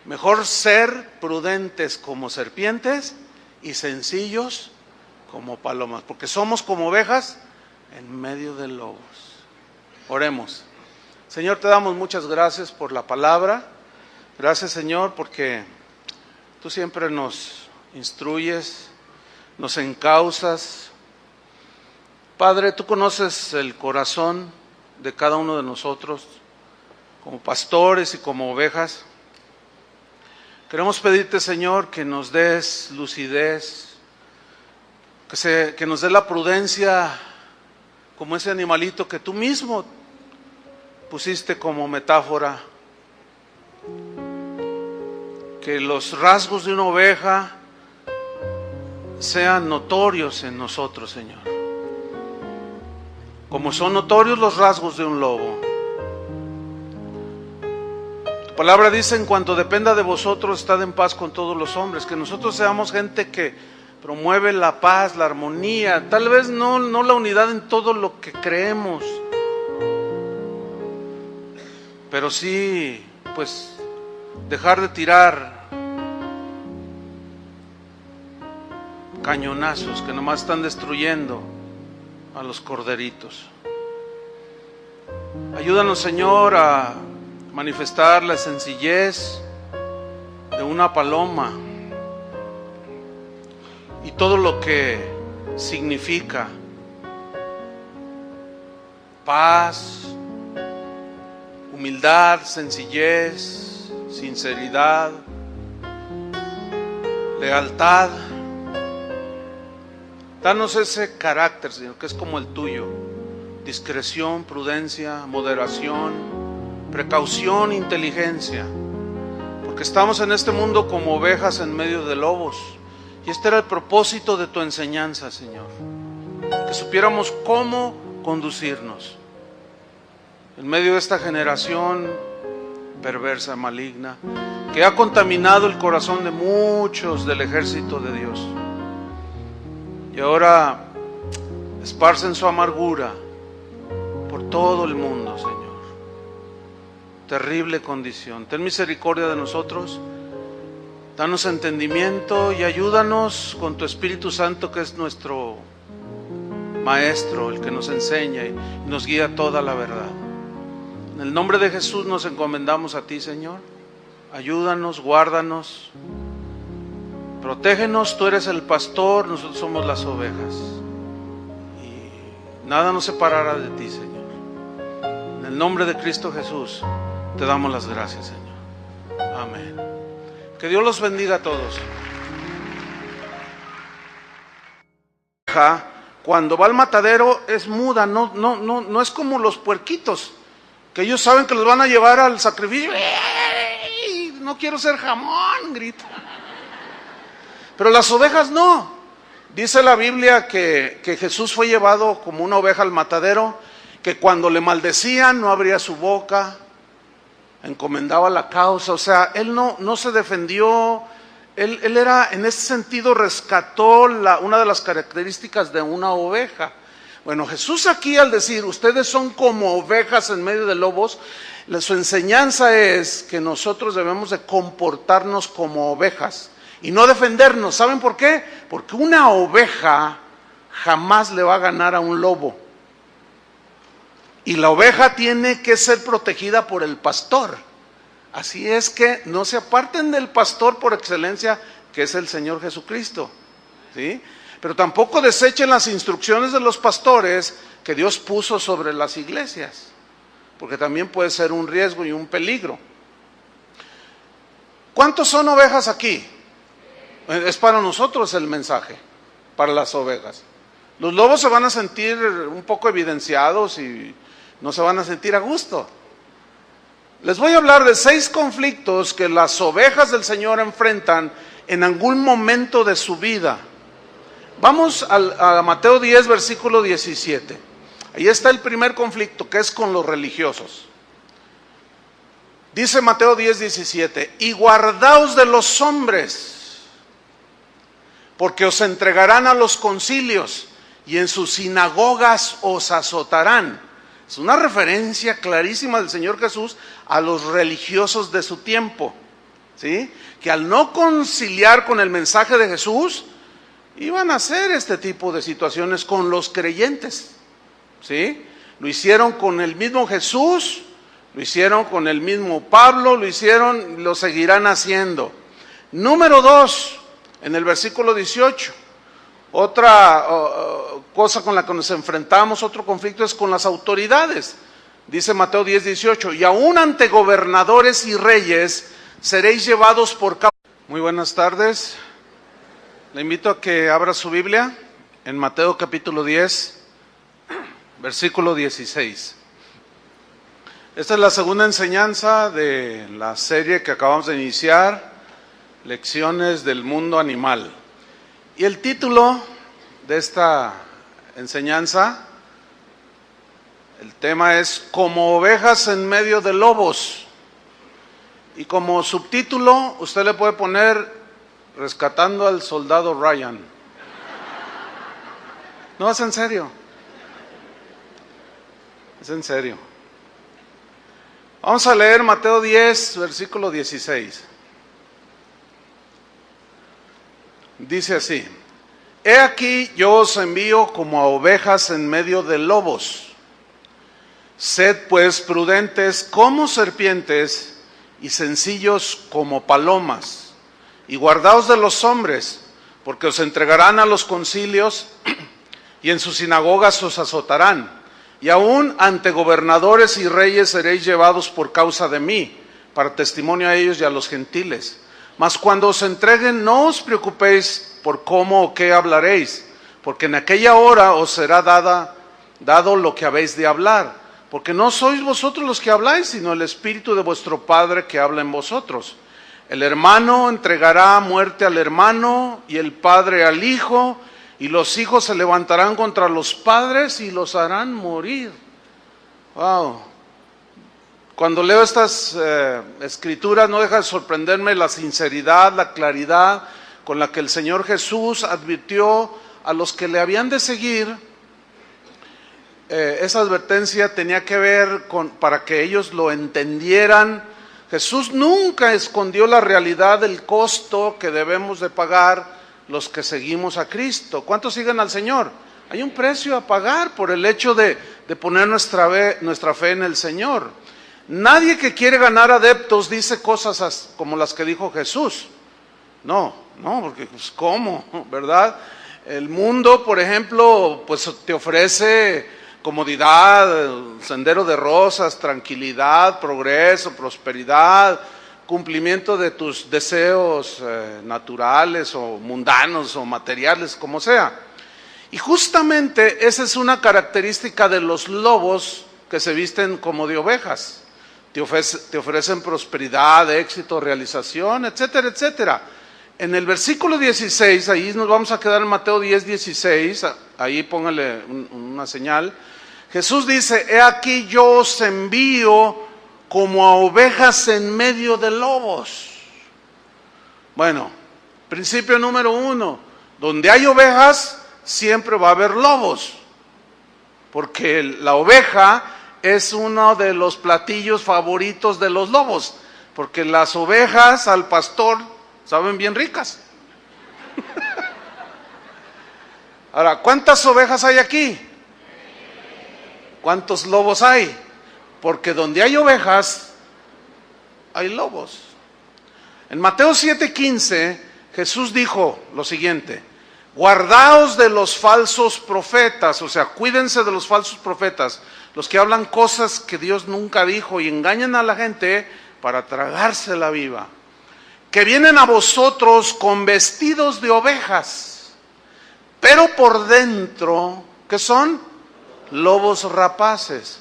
Mejor ser prudentes como serpientes y sencillos como palomas, porque somos como ovejas en medio de lobos. Oremos. Señor, te damos muchas gracias por la palabra. Gracias, Señor, porque tú siempre nos instruyes, nos encauzas. Padre, tú conoces el corazón de cada uno de nosotros, como pastores y como ovejas. Queremos pedirte, Señor, que nos des lucidez, que nos dé la prudencia como ese animalito que tú mismo pusiste como metáfora, que los rasgos de una oveja sean notorios en nosotros, Señor. Como son notorios los rasgos de un lobo. Tu palabra dice: en cuanto dependa de vosotros, estad en paz con todos los hombres. Que nosotros seamos gente que promueve la paz, la armonía, tal vez no la unidad en todo lo que creemos, pero sí, pues, dejar de tirar cañonazos que nomás están destruyendo a los corderitos. Ayúdanos, Señor, a manifestar la sencillez de una paloma y todo lo que significa paz, humildad, sencillez, sinceridad, lealtad. Danos ese carácter, Señor, que es como el tuyo: discreción, prudencia, moderación, precaución, inteligencia, porque estamos en este mundo como ovejas en medio de lobos. Y este era el propósito de tu enseñanza, Señor, que supiéramos cómo conducirnos en medio de esta generación perversa, maligna, que ha contaminado el corazón de muchos del ejército de Dios. Y ahora esparcen su amargura por todo el mundo, Señor. Terrible condición. Ten misericordia de nosotros. Danos entendimiento y ayúdanos con tu Espíritu Santo, que es nuestro Maestro, el que nos enseña y nos guía a toda la verdad. En el nombre de Jesús nos encomendamos a ti, Señor. Ayúdanos, guárdanos, protégenos. Tú eres el pastor, nosotros somos las ovejas. Y nada nos separará de ti, Señor. En el nombre de Cristo Jesús te damos las gracias, Señor. Amén. Que Dios los bendiga a todos. Cuando va al matadero es muda, no es como los puerquitos, que ellos saben que los van a llevar al sacrificio. ¡Ey! No quiero ser jamón, grita. Pero las ovejas no. Dice la Biblia que Jesús fue llevado como una oveja al matadero, que cuando le maldecían no abría su boca, encomendaba la causa. O sea, él no se defendió. Él era, en ese sentido, rescató una de las características de una oveja. Bueno, Jesús aquí, al decir ustedes son como ovejas en medio de lobos, su enseñanza es que nosotros debemos de comportarnos como ovejas y no defendernos. ¿Saben por qué? Porque una oveja jamás le va a ganar a un lobo. Y la oveja tiene que ser protegida por el pastor. Así es que no se aparten del pastor por excelencia, que es el Señor Jesucristo, ¿sí? Pero tampoco desechen las instrucciones de los pastores que Dios puso sobre las iglesias, porque también puede ser un riesgo y un peligro. ¿Cuántos son ovejas aquí? Es para nosotros el mensaje, para las ovejas. Los lobos se van a sentir un poco evidenciados y no se van a sentir a gusto. Les voy a hablar de 6 conflictos que las ovejas del Señor enfrentan en algún momento de su vida. Vamos a Mateo 10, versículo 17. Ahí está el primer conflicto, que es con los religiosos. Dice Mateo 10, 17: y guardaos de los hombres, porque os entregarán a los concilios, y en sus sinagogas os azotarán. Es una referencia clarísima del Señor Jesús a los religiosos de su tiempo, ¿sí? Que al no conciliar con el mensaje de Jesús, iban a hacer este tipo de situaciones con los creyentes, ¿sí? Lo hicieron con el mismo Jesús, lo hicieron con el mismo Pablo, lo seguirán haciendo. Número 2, en el versículo 18, otra cosa con la que nos enfrentamos, otro conflicto, es con las autoridades. Dice Mateo 10, 18: y aún ante gobernadores y reyes seréis llevados por causa. Muy buenas tardes. Le invito a que abra su Biblia en Mateo capítulo 10, versículo 16. Esta es la segunda enseñanza de la serie que acabamos de iniciar, Lecciones del Mundo Animal. Y el título de esta enseñanza, el tema es Como ovejas en medio de lobos. Y como subtítulo, usted le puede poner Rescatando al soldado Ryan. No, es en serio. Es en serio. Vamos a leer Mateo 10, versículo 16. Dice así: He aquí yo os envío como a ovejas en medio de lobos. Sed pues prudentes como serpientes y sencillos como palomas. Y guardaos de los hombres, porque os entregarán a los concilios y en sus sinagogas os azotarán. Y aún ante gobernadores y reyes seréis llevados por causa de mí, para testimonio a ellos y a los gentiles. Mas cuando os entreguen, no os preocupéis por cómo o qué hablaréis, porque en aquella hora os será dado lo que habéis de hablar. Porque no sois vosotros los que habláis, sino el Espíritu de vuestro Padre que habla en vosotros. El hermano entregará muerte al hermano, y el padre al hijo, y los hijos se levantarán contra los padres y los harán morir. Wow. Cuando leo estas escrituras no deja de sorprenderme la sinceridad, la claridad con la que el Señor Jesús advirtió a los que le habían de seguir. Esa advertencia tenía que ver para que ellos lo entendieran. Jesús nunca escondió la realidad del costo que debemos de pagar los que seguimos a Cristo. ¿Cuántos siguen al Señor? Hay un precio a pagar por el hecho de poner nuestra fe en el Señor. Nadie que quiere ganar adeptos dice cosas como las que dijo Jesús. No, porque pues ¿cómo? ¿Verdad? El mundo, por ejemplo, pues te ofrece comodidad, sendero de rosas, tranquilidad, progreso, prosperidad, cumplimiento de tus deseos naturales o mundanos o materiales, como sea. Y justamente esa es una característica de los lobos que se visten como de ovejas. Te ofrecen prosperidad, éxito, realización, etcétera, etcétera. En el versículo 16, ahí nos vamos a quedar en Mateo 10, 16, ahí póngale una señal. Jesús dice: He aquí yo os envío como a ovejas en medio de lobos. Bueno, principio número 1, donde hay ovejas siempre va a haber lobos, porque la oveja es uno de los platillos favoritos de los lobos, porque las ovejas al pastor saben bien ricas. Ahora, ¿cuántas ovejas hay aquí? ¿Cuántos lobos hay? Porque donde hay ovejas, hay lobos. En Mateo 7:15, Jesús dijo lo siguiente: Guardaos de los falsos profetas, o sea, cuídense de los falsos profetas, los que hablan cosas que Dios nunca dijo y engañan a la gente para tragársela viva, que vienen a vosotros con vestidos de ovejas, pero por dentro, ¿qué son? Lobos rapaces.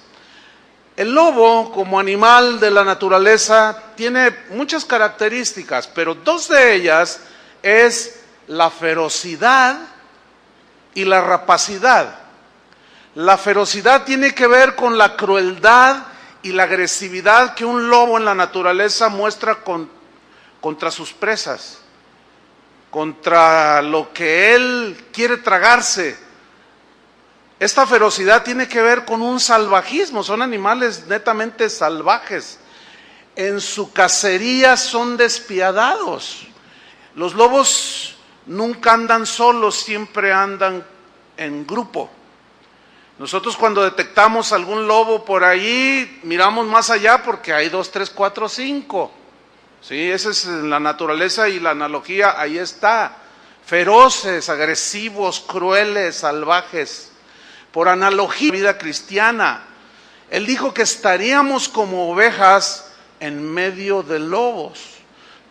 El lobo, como animal de la naturaleza, tiene muchas características, pero dos de ellas es la ferocidad y la rapacidad. La ferocidad tiene que ver con la crueldad y la agresividad que un lobo en la naturaleza muestra contra sus presas, contra lo que él quiere tragarse. Esta ferocidad tiene que ver con un salvajismo, son animales netamente salvajes. En su cacería son despiadados. Los lobos nunca andan solos, siempre andan en grupo. Nosotros cuando detectamos algún lobo por ahí, miramos más allá porque hay 2, 3, 4, 5. Sí, esa es la naturaleza y la analogía, ahí está. Feroces, agresivos, crueles, salvajes. Por analogía, la vida cristiana, Él dijo que estaríamos como ovejas en medio de lobos.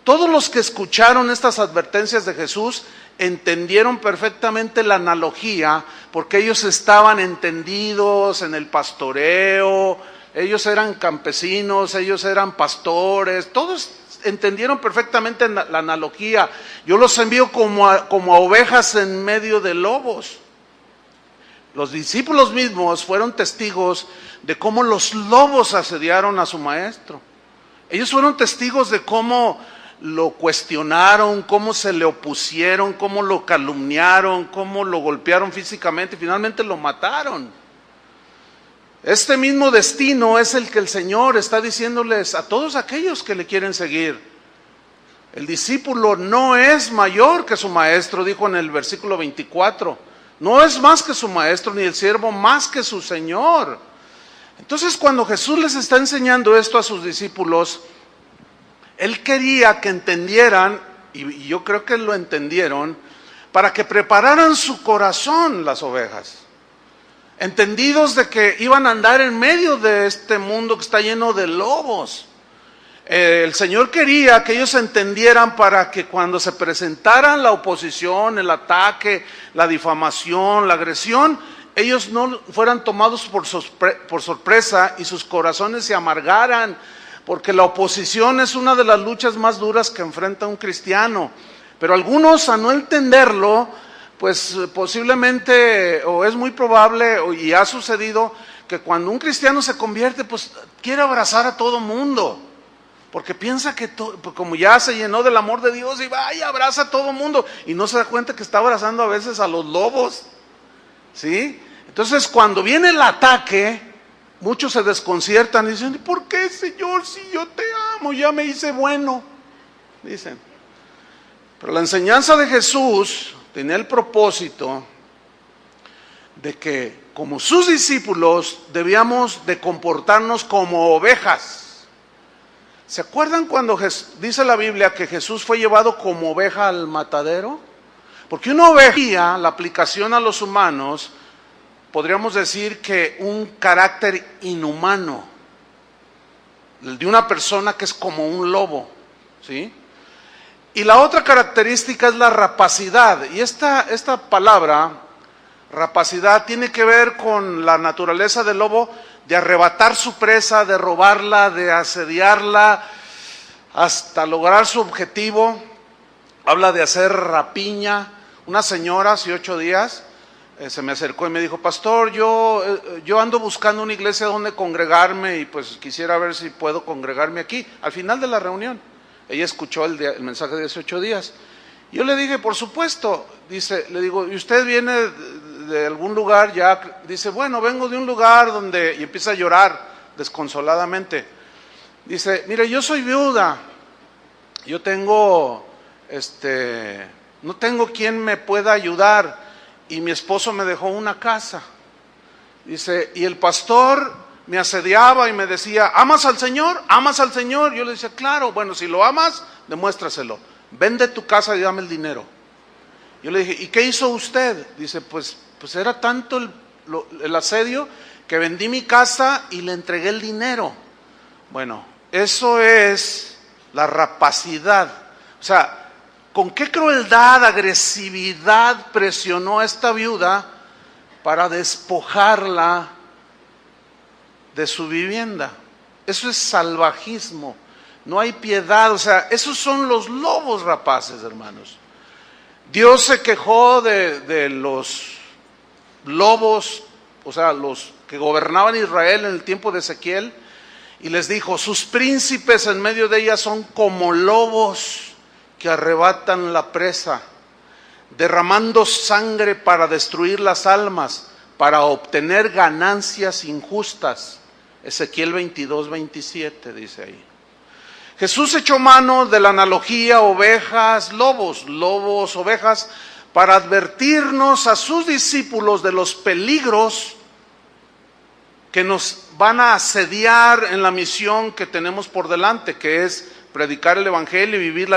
Todos los que escucharon estas advertencias de Jesús entendieron perfectamente la analogía, porque ellos estaban entendidos en el pastoreo, ellos eran campesinos, ellos eran pastores, todos entendieron perfectamente la analogía. Yo los envío como a ovejas en medio de lobos. Los discípulos mismos fueron testigos de cómo los lobos asediaron a su maestro. Ellos fueron testigos de cómo lo cuestionaron, cómo se le opusieron, cómo lo calumniaron, cómo lo golpearon físicamente y finalmente lo mataron. Este mismo destino es el que el Señor está diciéndoles a todos aquellos que le quieren seguir. El discípulo no es mayor que su maestro, dijo en el versículo 24. No es más que su maestro, ni el siervo más que su Señor. Entonces, cuando Jesús les está enseñando esto a sus discípulos, Él quería que entendieran, y yo creo que lo entendieron, para que prepararan su corazón las ovejas. Entendidos de que iban a andar en medio de este mundo que está lleno de lobos. El Señor quería que ellos entendieran para que cuando se presentaran la oposición, el ataque, la difamación, la agresión, ellos no fueran tomados por sorpresa y sus corazones se amargaran, porque la oposición es una de las luchas más duras que enfrenta un cristiano. Pero algunos, a no entenderlo, pues posiblemente, o es muy probable, y ha sucedido, que cuando un cristiano se convierte, pues quiere abrazar a todo mundo. Porque piensa que como ya se llenó del amor de Dios y vaya, abraza a todo mundo. Y no se da cuenta que está abrazando a veces a los lobos. ¿Sí? Entonces cuando viene el ataque, muchos se desconciertan y dicen, ¿por qué, Señor? Si yo te amo, ya me hice bueno. Dicen. Pero la enseñanza de Jesús tenía el propósito de que como sus discípulos debíamos de comportarnos como ovejas. ¿Se acuerdan cuando dice la Biblia que Jesús fue llevado como oveja al matadero? Porque una oveja, la aplicación a los humanos, podríamos decir que un carácter inhumano, el de una persona que es como un lobo, ¿sí? Y la otra característica es la rapacidad, y esta palabra, rapacidad, tiene que ver con la naturaleza del lobo, de arrebatar su presa, de robarla, de asediarla, hasta lograr su objetivo. Habla de hacer rapiña. Una señora hace 8 días se me acercó y me dijo, pastor, yo ando buscando una iglesia donde congregarme y pues quisiera ver si puedo congregarme aquí. Al final de la reunión, ella escuchó el mensaje de hace 8 días. Yo le dije, por supuesto, le digo, ¿y usted viene de algún lugar ya? Dice, bueno, vengo de un lugar donde, y empieza a llorar desconsoladamente. Dice, mire, yo soy viuda, yo tengo, no tengo quien me pueda ayudar y mi esposo me dejó una casa. Dice, y el pastor me asediaba y me decía, ¿amas al Señor? ¿Amas al Señor? Yo le decía, claro, bueno, si lo amas, demuéstraselo. Vende tu casa y dame el dinero. Yo le dije, ¿y qué hizo usted? Dice, pues era tanto el asedio que vendí mi casa y le entregué el dinero. Bueno, eso es la rapacidad. O sea, ¿con qué crueldad, agresividad presionó a esta viuda para despojarla de su vivienda? Eso es salvajismo. No hay piedad, o sea, esos son los lobos rapaces, hermanos. Dios se quejó de los lobos, o sea, los que gobernaban Israel en el tiempo de Ezequiel, y les dijo, sus príncipes en medio de ella son como lobos que arrebatan la presa, derramando sangre para destruir las almas, para obtener ganancias injustas. Ezequiel 22:27 dice ahí. Jesús echó mano de la analogía ovejas, lobos, ovejas, para advertirnos a sus discípulos de los peligros que nos van a asediar en la misión que tenemos por delante, que es predicar el evangelio y vivir la